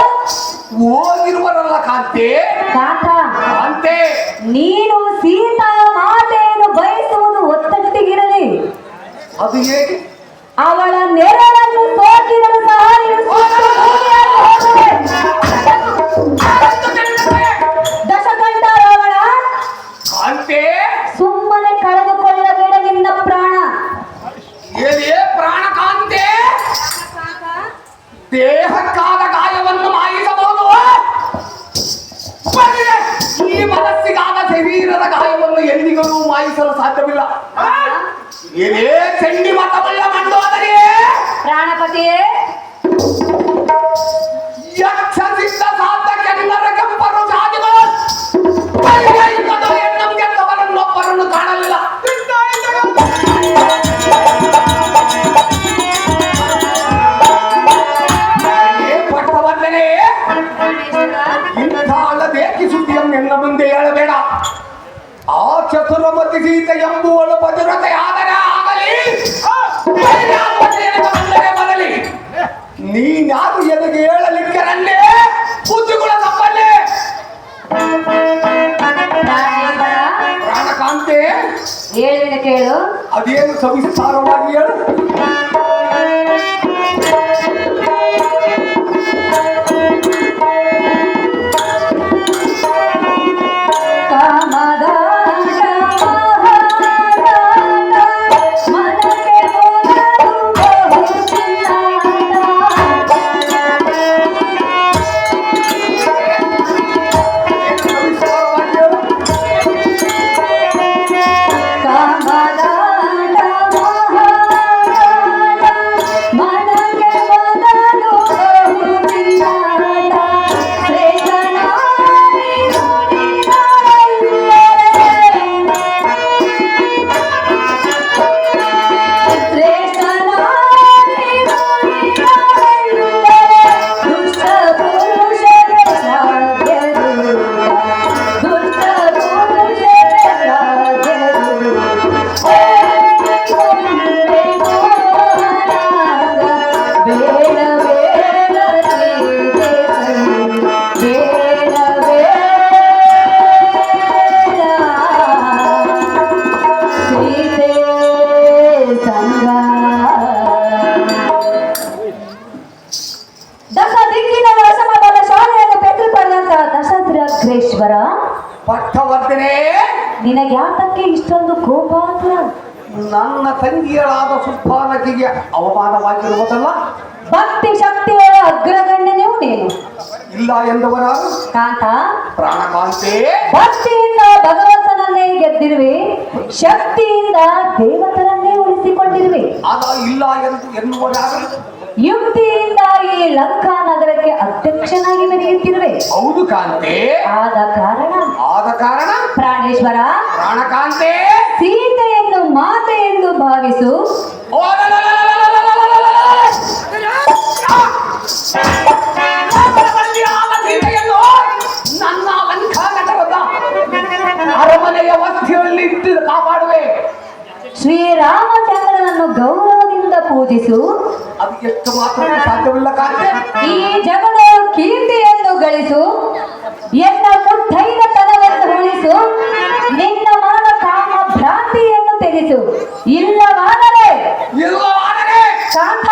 ಹೋಗಿರುವರಲ್ಲ ಕಾಂತೆ. ಕಾಕ, ಅಂತೆ ನೀನು ಸೀತಾ ಮಾತೆಯನ್ನು ಬಯಸುವುದು ಒತ್ತಟ್ಟಿಗಿರಲಿ. ಅದು ಹೇಗೆ? ಅವಳ ನೆರಳನ್ನು ಸೋಕಿದರೂ ಸಹ ನೀನು ಸುಟ್ಟು ಭೂಮಿಯಾಗಿ ಹೋಗುವೆ. ದಶಕಂಠ ರಾವಣ, ಕಾಂತೆ ಸುಮ್ಮನೆ ಕಳೆದುಕೊಳ್ಳಬೇಡ ನಿನ್ನ ಪ್ರಾಣ. ಏನೇ ಪ್ರಾಣ ಕಾಂತೆ? ದೇಹಕ್ಕಾದ ಗಾಯವನ್ನು ಮಾಯಿಸಬಹುದು, ಬನ್ನಿರೆ, ಈ ಮನಸ್ಸಿಗಾದ ಶರೀರದ ಗಾಯವನ್ನು ಎಂದಿಗೂ ಮಾಯಿಸಲು ಸಾಧ್ಯವಿಲ್ಲ. ಏನೇ ಚಂಡಿ ಮತವಲ್ಲ ಮಂಡೋದರೇ ಪ್ರಾಣಪತಿಯೇ, ಯಕ್ಷ ಸಿದ್ಧ ಸಾಧ ಕೆನ್ನರ ಕೆಂಪರು ಸಾಧಿಗಳು ನಮ್ಮಗೆಲ್ಲವರನ್ನೊಬ್ಬರನ್ನು ಕಾಣಲಿಲ್ಲ. ಪಟ್ಟವಲ್ಲನೇ ಇಂಥಾಳದೇಕಿ ಸುದ್ದಿಯನ್ನು ಎನ್ನ ಮುಂದೆ ಹೇಳಬೇಡ. ಆ ಚತುರಮತಿ ಸೀತೆ ಎಂಬುವಳು ಭದ್ರತೆ ಆದರೆ ಆಗಲಿ, ಬರಲಿ. ನೀನ್ಯಾರು ಎನಗೆ ಹೇಳಲಿಕ್ಕೆ ರನ್ನೇ ಬುದ್ಧಿಗಳ ತಪ್ಪಲ್ಲೇ. ಪ್ರಾಣಕಾಂತೆ, ಹೇಳುವಿನ ಕೇಳು. ಅದೇನು ಸವಿಸ್ತಾರವಾಗಿ ಹೇಳು. ಪಟ್ಟವರ್ಧನೆ, ನಿನಗೆ ಯಾತಕ್ಕೆ ಇಷ್ಟೊಂದು ಕೋಪ ಅಂತ? ನನ್ನ ತಂಗಿಯರಾದ ಸುಪ್ಪಾನಕಿಗೆ ಅವಮಾನವಾಗಿರುವುದಲ್ಲ. ಭಕ್ತಿ ಶಕ್ತಿಗಳ ಅಗ್ರಗಣ್ಯನೆವು ನೀನು. ಇಲ್ಲ ಎಂದವರಾರು ಕಾಂತ, ಪ್ರಾಣಕಾಂತೆ, ಭಕ್ತಿಯಿಂದ ಭಗವಂತನನ್ನೇ ಗೆದ್ದಿರುವೆ, ಶಕ್ತಿಯಿಂದ ದೇವತರನ್ನೇ ಉಳಿಸಿಕೊಂಡಿರುವೆ. ಅದ ಇಲ್ಲ ಎನ್ನುವರಾರು ಯುಕ್ತಿಯಿಂದ ಈ ಲಂಕಾ ನಗರಕ್ಕೆ ಅಧ್ಯಕ್ಷನಾಗಿ ಮೆರೆಯುತ್ತಿರುವೆ. ಹೌದು ಕಾಂತೆ. ಆದ ಕಾರಣ ಪ್ರಾಣೇಶ್ವರ, ಪ್ರಾಣಕಾಂತೆ, ಸೀತೆಯನ್ನು ಮಾತೆ ಎಂದು ಭಾವಿಸು. ನನ್ನ ಲಂಕಾ ನಗರದ ಅರಮನೆಯ ವಸ್ತಿಯಲ್ಲಿ ಇಟ್ಟು ಕಾಪಾಡುವೆ. ಶ್ರೀರಾಮಚಂದ್ರನನ್ನು ಗೌರವದಿಂದ ಪೂಜಿಸು. ಅದು ಎಷ್ಟು ಮಾತ್ರ ಸಾಧ್ಯವಿಲ್ಲ ಕಾಂತೆ. ಈ ಜಗದ ಕೀರ್ತಿಯನ್ನು ಗಳಿಸು. ಎನ್ನ ಮುತ್ತೈದತನವನ್ನು ಉಳಿಸು. ನಿನ್ನ ಮಾನ ಕಾಮ ಭ್ರಾಂತಿಯನ್ನು ತೆಗೆಸು. ಇಲ್ಲವಾದರೆ ಶಾಂತ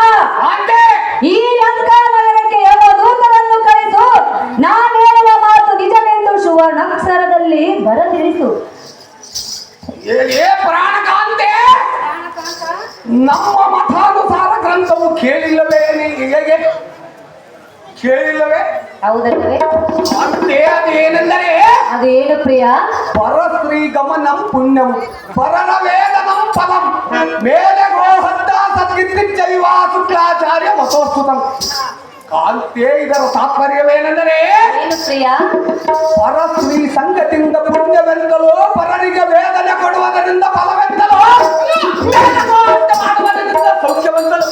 ಈ ಲಂಕಾ ನಗರಕ್ಕೆ ಯಮದೂತರನ್ನು ಕರೆಸು. ನಾನು ಹೇಳುವ ಮಾತು ನಿಜವೆಂದು ಸುವರ್ಣಾಕ್ಷರದಲ್ಲಿ ಬರೆದಿರಿಸು. ಪ್ರಾಣಕಾಂತೆ, ನಮ್ಮ ಮತಾನುಸಾರ ಗ್ರಂಥವು ಕೇಳಿಲ್ಲವೇ? ಹೇಗೆ ಕೇಳಿಲ್ಲವೇ? ಹೌದಲ್ಲವೇ? ಅಂತೆ ಅದೇನೆಂದರೆ ಅದೇನು ಪ್ರಿಯ? ಪರಸ್ತ್ರೀ ಗಮನಂ ಪುಣ್ಯಂ ಪರರ ವೇದನಂ ಪದಂ ಮೇಲೆ ಗೃಹದ್ದ ಸದ್ಗಿತ್ತಿ ಜೈವ ಶುಕ್ಲಾಚಾರ್ಯ ಮತೋಸ್ತುತಂ. ಕಾಂತೆ ಇದರ ತಾತ್ಪರ್ಯವೇನೆಂದರೆ ಏನು ಪ್ರಿಯ? ಪರಸ್ತ್ರೀ ಸಂಗತಿಯಿಂದ ಪುಣ್ಯವೆಂದಲೋ ಪರರಿಗೆ ವೇದನೆ ಕೊಡುವುದರಿಂದ ಫಲವೆಂದಲೋ ವೇದಪಾಠ ಮಾಡುವುದರಿಂದ ಸೌಖ್ಯವೆಂದಲೋ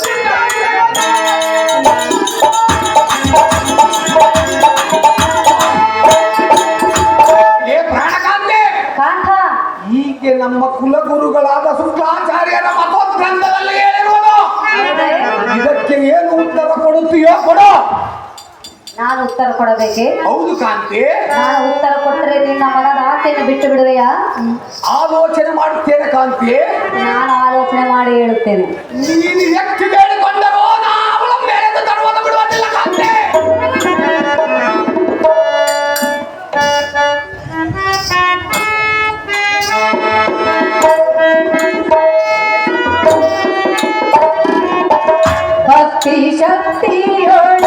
ಏ ಪ್ರಾಣಕಾಂತೆ ಕಾಂತ, ಹೀಗೆ ನಮ್ಮ ಕುಲಗುರುಗಳಾದ ಶುಕ್ಲಾಚಾರ್ಯರ ಮತೋತ್ಗ್ರಂಥದಲ್ಲಿ ಹೇಳಿರುವುದು. ಹೌದೇ? ಇದಕ್ಕೆ ಏನು ಉತ್ತರ ಕೊಡುತ್ತೀಯೋ ಕೊಡು. ನಾನು ಉತ್ತರ ಕೊಡಬೇಕೆ? ಹೌದು ಕಾಂತಿ, ನಾನು ಉತ್ತರ ಕೊಟ್ಟರೆ ನಿನ್ನ ಮನದ ಆಸೆಯನ್ನು ಬಿಟ್ಟು ಬಿಡುವೆಯಾ? ಆಲೋಚನೆ ಮಾಡುತ್ತೇನೆ ಕಾಂತಿ. ನಾನು ಆಲೋಚನೆ ಮಾಡಿ ಹೇಳುತ್ತೇನೆ. ನೀನು ಎಷ್ಟು ಬೇಡಿಕೊಂಡರೋ ನಾ ಅವಳ ಮೇಲೆ ತರುವುದು ಬಿಡುವುದಿಲ್ಲ ಕಾಂತಿ. ಭಕ್ತಿ ಶಕ್ತಿಯೊಳಗ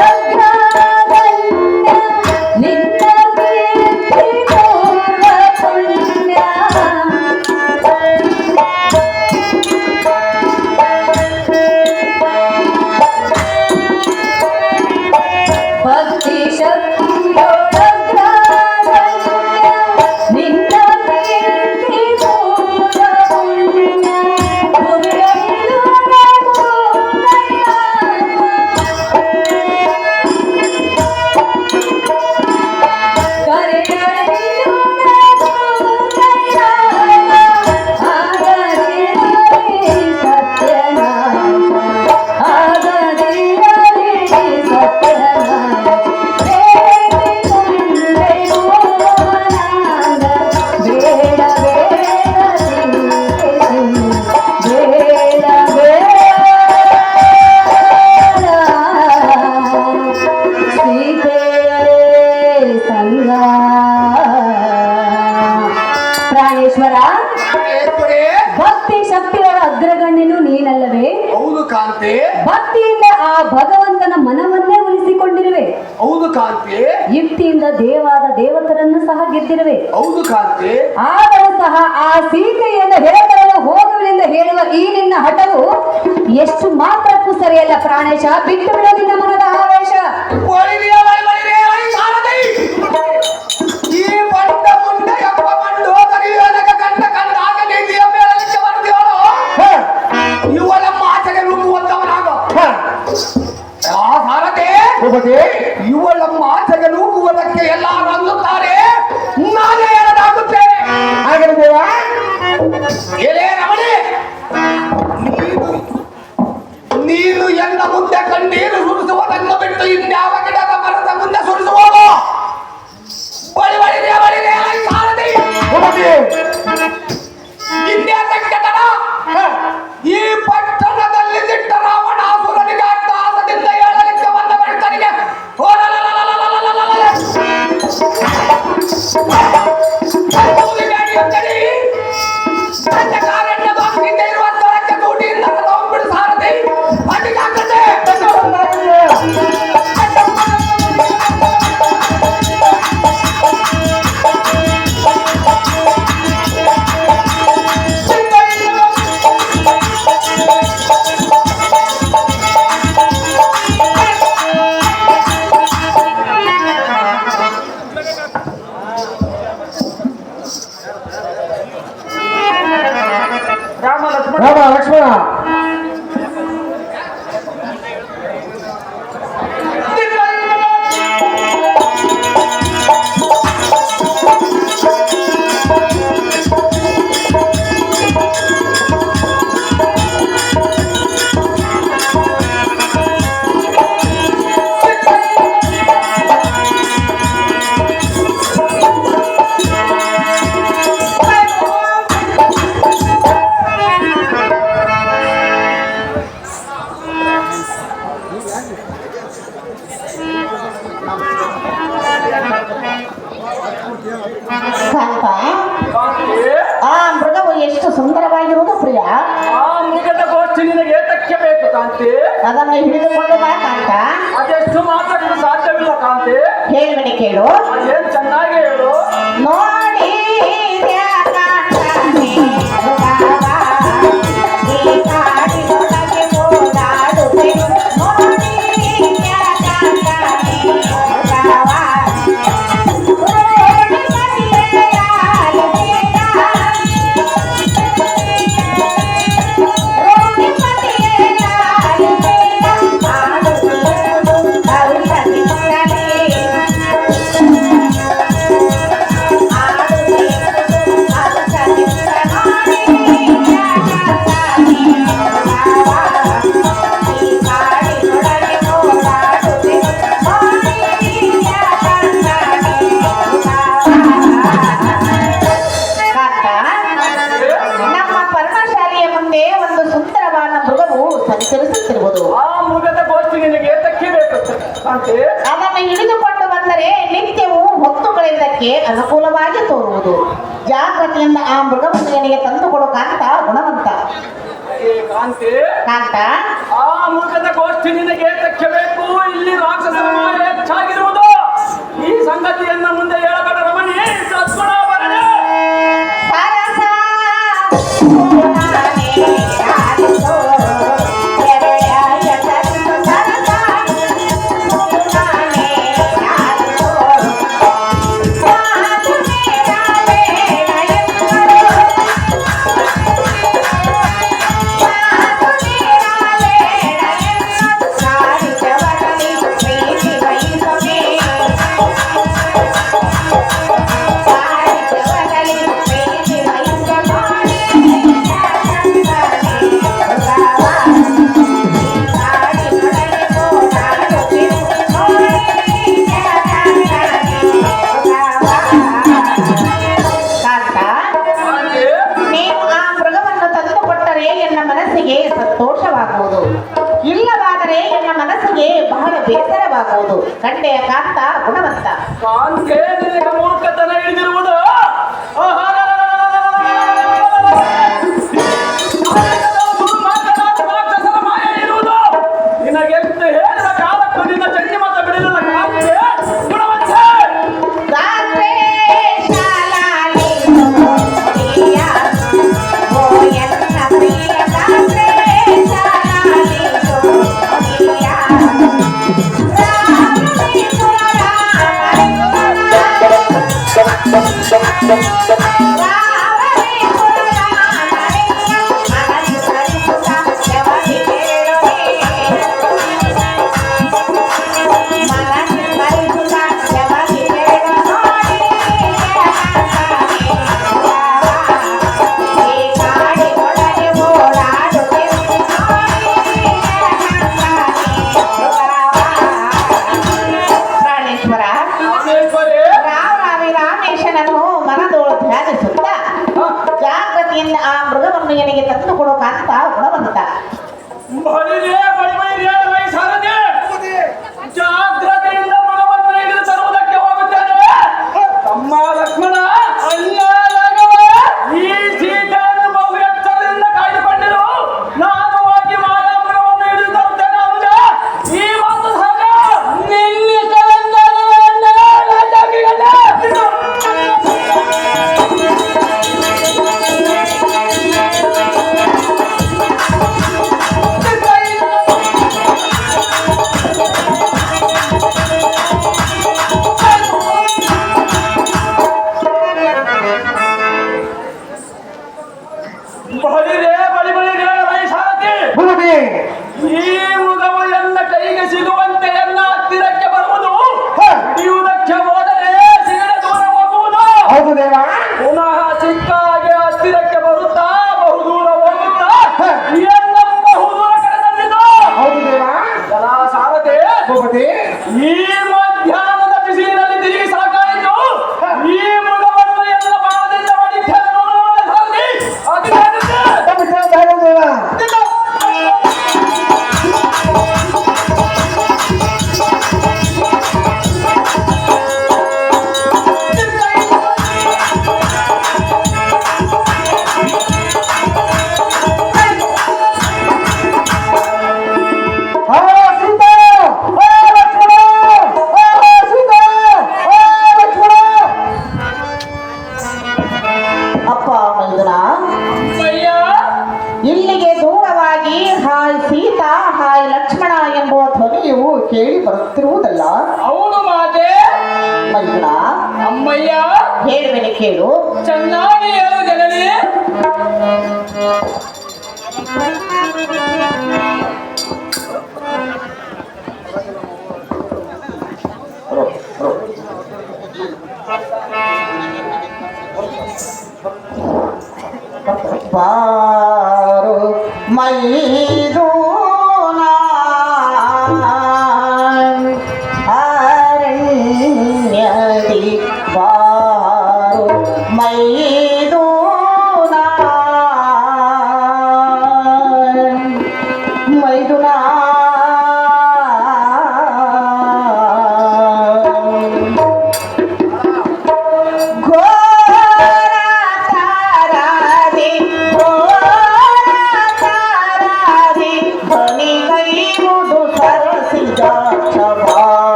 ನಿನ್ನ ಕೀರ್ತಿ ಪೂರ್ವ ಪುಣ್ಯ. ಭಕ್ತಿ ಶಕ್ತಿಯೊಳಗ ನಿನ್ನ ಕೀರ್ತಿ ಪೂರ್ವ ಪುಣ್ಯ. ಭುವಿಯಲ್ಲಿರುವ ಪ್ರಾಣೇಶ್ವರ, ಭಕ್ತಿ ಶಕ್ತಿಗಳ ಅಗ್ರಗಣ್ಯನು ನೀನಲ್ಲವೇ? ಹೌದು ಕಾಂತಿ, ಭಕ್ತಿಯಿಂದ ಆ ಭಗವಂತನ ಮನವನ್ನೇ ಉಳಿಸಿಕೊಂಡಿರುವೆ. ಹೌದು ಕಾಂತಿ, ಯುಕ್ತಿಯಿಂದ ದೇವಾದ ದೇವತರನ್ನು ಸಹ ಗೆದ್ದಿರುವೆ. ಹೌದು ಕಾಂತಿ. ಆದರೂ ಸಹ ಆ ಸೀತೆಯನ್ನು ಹೇಳತರಲು ಹೋಗುವಿನಿಂದ ಹೇಳುವ ಈ ನಿನ್ನ ಹಠವು ಎಷ್ಟು ಮಾತ್ರಕ್ಕೂ ಸರಿಯಲ್ಲ ಪ್ರಾಣೇಶ. ಬಿಟ್ಟು ಬಿಡ ನಿನ್ನ ಮನದ ಆವೇಶ. ಈ ಬಂಡ ಮುಂಡೆ ಎಪ್ಪ ಬಂಡು ಕರಿಯೋನಕ ಕಂಡ ಕಂಡಾಗ ನೀತಿಯ ಮೇಳಲಿಕ್ಕೆ ಬರ್ತೀವಳು. ಇವಳಮ್ಮ ಆಚೆಗೆ ನುಗ್ಗುವಂತವನಾಗ ಆ ಸಾರಥಿ ಇವಳಮ್ಮ ಆಚೆಗೆ ನುಗ್ಗುವುದಕ್ಕೆ ಎಲ್ಲರೂ ಅನ್ನುತ್ತಾರೆ. ನಾನೇ ಹೇಳದಾಗುತ್ತೇನೆ. ಎಲೆ ರಮಣಿ, ನೀನು ಎನ್ನ ಮುಂದೆ ಕಣ್ಣೀರು ಸುರಿಸುವುದನ್ನು ಬಿಟ್ಟು ಇನ್ಯಾವ ಗಿಡದ ಮರದ ಮುಂದೆ ಸುರಿಸುವುದು? ಬಳಿ ಬಳಿದೆ ಬಳಿದೆ ಸಾರಥಿ. ಇನ್ನೇತನ ಈ ಪಟ್ಟಣದಲ್ಲಿ ದಿಟ್ಟ ರಾವಣಾಸುರನಿಗೆ ಅಟ್ಟಹಾಸದಿಂದ ಏಳಲಿಕ್ಕೆ ಬಂದ ಬಳಿತನಿಗೆ ಇರುವ ಸ್ಥಳಕ್ಕೆ ತೂಟಿಯಿಂದ ತಗೊಂಡ್ಬಿಡು ಸಾರಥಿ. ಅಡ್ಡಿಗಾಗ್ತದೆ. ರಾಮ ಲಕ್ಷ್ಮಣ, ಕಾಂತ, ಆ ಮೃಗವು ಎಷ್ಟು ಸುಂದರವಾಗಿರುವುದು ಪ್ರಿಯ. ಆ ಮೃಗದ ಗೋಷ್ಠಿ ನಿನಗೆ ಏತಕ್ಕೆ ಬೇಕು ಕಾಂತಿ? ಅದನ್ನು ಹಿಡಿದುಕೊಂಡು ಬಾ ಕಾಂತ. ಅದೆಷ್ಟು ಮಾತಾಡಲು ಸಾಧ್ಯವಿಲ್ಲ ಕಾಂತಿ. ಹೇಳಿಬಿಡಿ ಕೇಳು. ಅದೇನ್ ಚೆನ್ನಾಗಿ ಹೇಳು. ನೋಡಿ ಕಾಡಿನೊಳಗೆ ಓಡಾಡುವೆ ನೋಡಿ ತಿಳಿಸುತ್ತಿರುವುದು. ಆ ಮೃಗದ ಗೋಷ್ಠಿ ನಿನಗೆ ಏತಕ್ಕೆ ಬೇಕು ಕಾಂತಿ? ಅದನ್ನು ಹಿಡಿದುಕೊಂಡು ಬಂದರೆ ನಿತ್ಯವೂ ಹೊತ್ತುಗಳಿದ್ದಕ್ಕೆ ಅನುಕೂಲವಾಗಿ ತೋರುವುದು. ಜಾಗೃತಿಯಿಂದ ಆ ಮೃಗವನ್ನು ನನಗೆ ತಂದುಕೊಡು ಕಾಂತ ಗುಣವಂತ. ಏ ಕಾಂತಿ, ಕಾಂತ, ಆ ಮೃಗದ ಗೋಷ್ಠಿ ನಿನಗೆ ಏತಕ್ಕೆ ಬೇಕು? ಇಲ್ಲಿ ರಾಕ್ಷಸರ ಮಾಯ ಹೆಚ್ಚಾಗಿರುವುದು. ಈ ಸಂಗತಿಯನ್ನ ಮುಂದೆ ಹೇಳಬೇಡ ರಮಣಿ. ಸದ್ಗುಣ ಬರಲಿ. ಸರಸ ಗುಣಾನೇ ಆಲಿಸೋ, ಎರೆಯ ಎಸರಿಸು ಸರಸ ಗುಣಾನೇ ಆಲಿಸೋ. ಸಾಧು ನೀರಾಳೆ ನಯನಗಳು, ಸಾಧು ನೀರಾಳೆ ನಯನಗಳು, ಸಾರಿಸವರಲಿ ಪ್ರೀತಿ ವಹಿಸೋಕೆ. ನೀವು ಆ ಮೃಗವನ್ನು ತಂದುಕೊಟ್ಟರೆ ಎನ್ನ ಮನಸ್ಸಿಗೆ ಸಂತೋಷವಾಗುವುದು, ಇಲ್ಲವಾದರೆ ಎನ್ನ ಮನಸ್ಸಿಗೆ ಬಹಳ ಬೇಸರವಾಗುವುದು. ಕಂಡೆಯ ಕಾಂತ ಗುಣವಂತ. ಕಾಂತಿ, ನಿನಗೆ ಮೂರ್ಖತನ ಹಿಡಿದಿರುವುದು. ರಾಕ್ಷಸರ ಮಾಯ ಇರುವುದು. ನಿನಗೆಂದು ಹೇಳಿದ ಕಾಲಕ್ಕೂ ನಿನ್ನ ಚಂಡಿಮತ ಬಿಡಲಿಲ್ಲ ಕಾಂತಿ. ಗುಣವಂತ. ರಾತ್ರಿ ಶಾಲಾಲಿ ಪ್ರಿಯ, ಓ ಎನ್ನ ಪ್ರಿಯ ರಾತ್ರಿ ಶಾಲಾಲಿ ಪ್ರಿಯ. ರಾಮನಿ ಪ್ರಾಣೇಶ್ವರ ರಾಮೇಶ್ವರಿ. ರಾಮೇಶನನ್ನು ಮನದೋಳು ಧ್ಯಾನಿಸುತ್ತ ಜಾಗೃತಿಯಿಂದ ಆ ಮೃಗವನ್ನು ನನಗೆ ತಂದುಕೊಡೋ ಕಾಂತ ಗುಣವಂತ. ಬಳಿರೇ, ಬಳಿರೇ, ವೈಸಾರದೆ. ಜಾಗ್ರತೆಯಿಂದ ಮೃಗವನ್ನು ಹಿಡಿದು ತರುವುದಕ್ಕೆ ಹೋಗುತ್ತೇನೆ. ತಮ್ಮ ಲಕ್ಷ್ಮಣ, ಅಣ್ಣ ರಾಘವ, ಈ ಸೀತೆಯನ್ನು ಬಹು ಎಚ್ಚರದಿಂದ ಕಾಯ್ದುಕೊಂಡಿರು. ನಾನು ಹೋಗಿ ಮಾಯಾ ಮೃಗವನ್ನು ಹಿಡಿದು ತರುತ್ತೇನೆ. ಅನುಜ, ಈ ಮಾತು ಸಹಜ. ಬಳಿರೇ, ಬಳಿರೇ, ವೈಸಾರಥಿ. ಭೂಮಿ ಈ ಮೃಗವು ಎನ್ನ ಕೈಗೆ ಸಿಗುವಂತೆ ಎನ್ನ ಹತ್ತಿರಕ್ಕೆ ಬರುವುದು. ಹಿಡಿಯುವುದಕ್ಕೆ ಹೋದರೆ ಸಿಗದೆ ದೂರ ಹೋಗುವುದು. ಹೌದು ದೇವ. ಪುನಃ ಸಿಕ್ಕ ಹಾಗೆ ಹತ್ತಿರಕ್ಕೆ ಬರುತ್ತಾ ಬಹುದೂರ ಹೋಗುತ್ತಾ ಎನ್ನ ಬಹುದೂರ ಕರೆತಂದಿತು. ಹೌದು ದೇವ. ಜಲಾ ಸಾರಥಿ, ಭೂಪತಿ, ಈ ಮಧ್ಯಾಹ್ನದ ಬಿಸಿಲಿನಲ್ಲಿ ತಿರುಗಿ ಸಾಕಾಯಿತು. ಈ ಮೃಗವನ್ನು ಎಲ್ಲ ಬಾಣದಿಂದ ಹೊಡಿತೇನೆ. ನೋಡು ಸಾರಥಿ, ಅಧಿಕಾರಕ್ಕೆ. ದೇವ. ಆ ಸೀತಾ, ಆ ಲಕ್ಷ್ಮಣ, ಆ ಸೀತಾ, ಆ ಲಕ್ಷ್ಮಣ. ಅಪ್ಪ ಮೈದುನ, ಅಯ್ಯ, ಇಲ್ಲಿಗೆ ದೂರವಾಗಿ ಹಾಯ್ ಸೀತಾ ಹಾಯ್ ಲಕ್ಷ್ಮಣ ಎಂಬುವ ಧ್ವನಿಯು ಕೇಳಿ ಬರುತ್ತಿರುವುದಲ್ಲ. ಅವನು ಮಾತೆ. ಮೈದುನ, ಅಮ್ಮಯ್ಯ, ಹೇಳುವೆನೆ ಕೇಳು. ಚೆನ್ನಾಗಿ ಹೇಳು ಜನನಿ. ಬಾರೋ ಮೈದು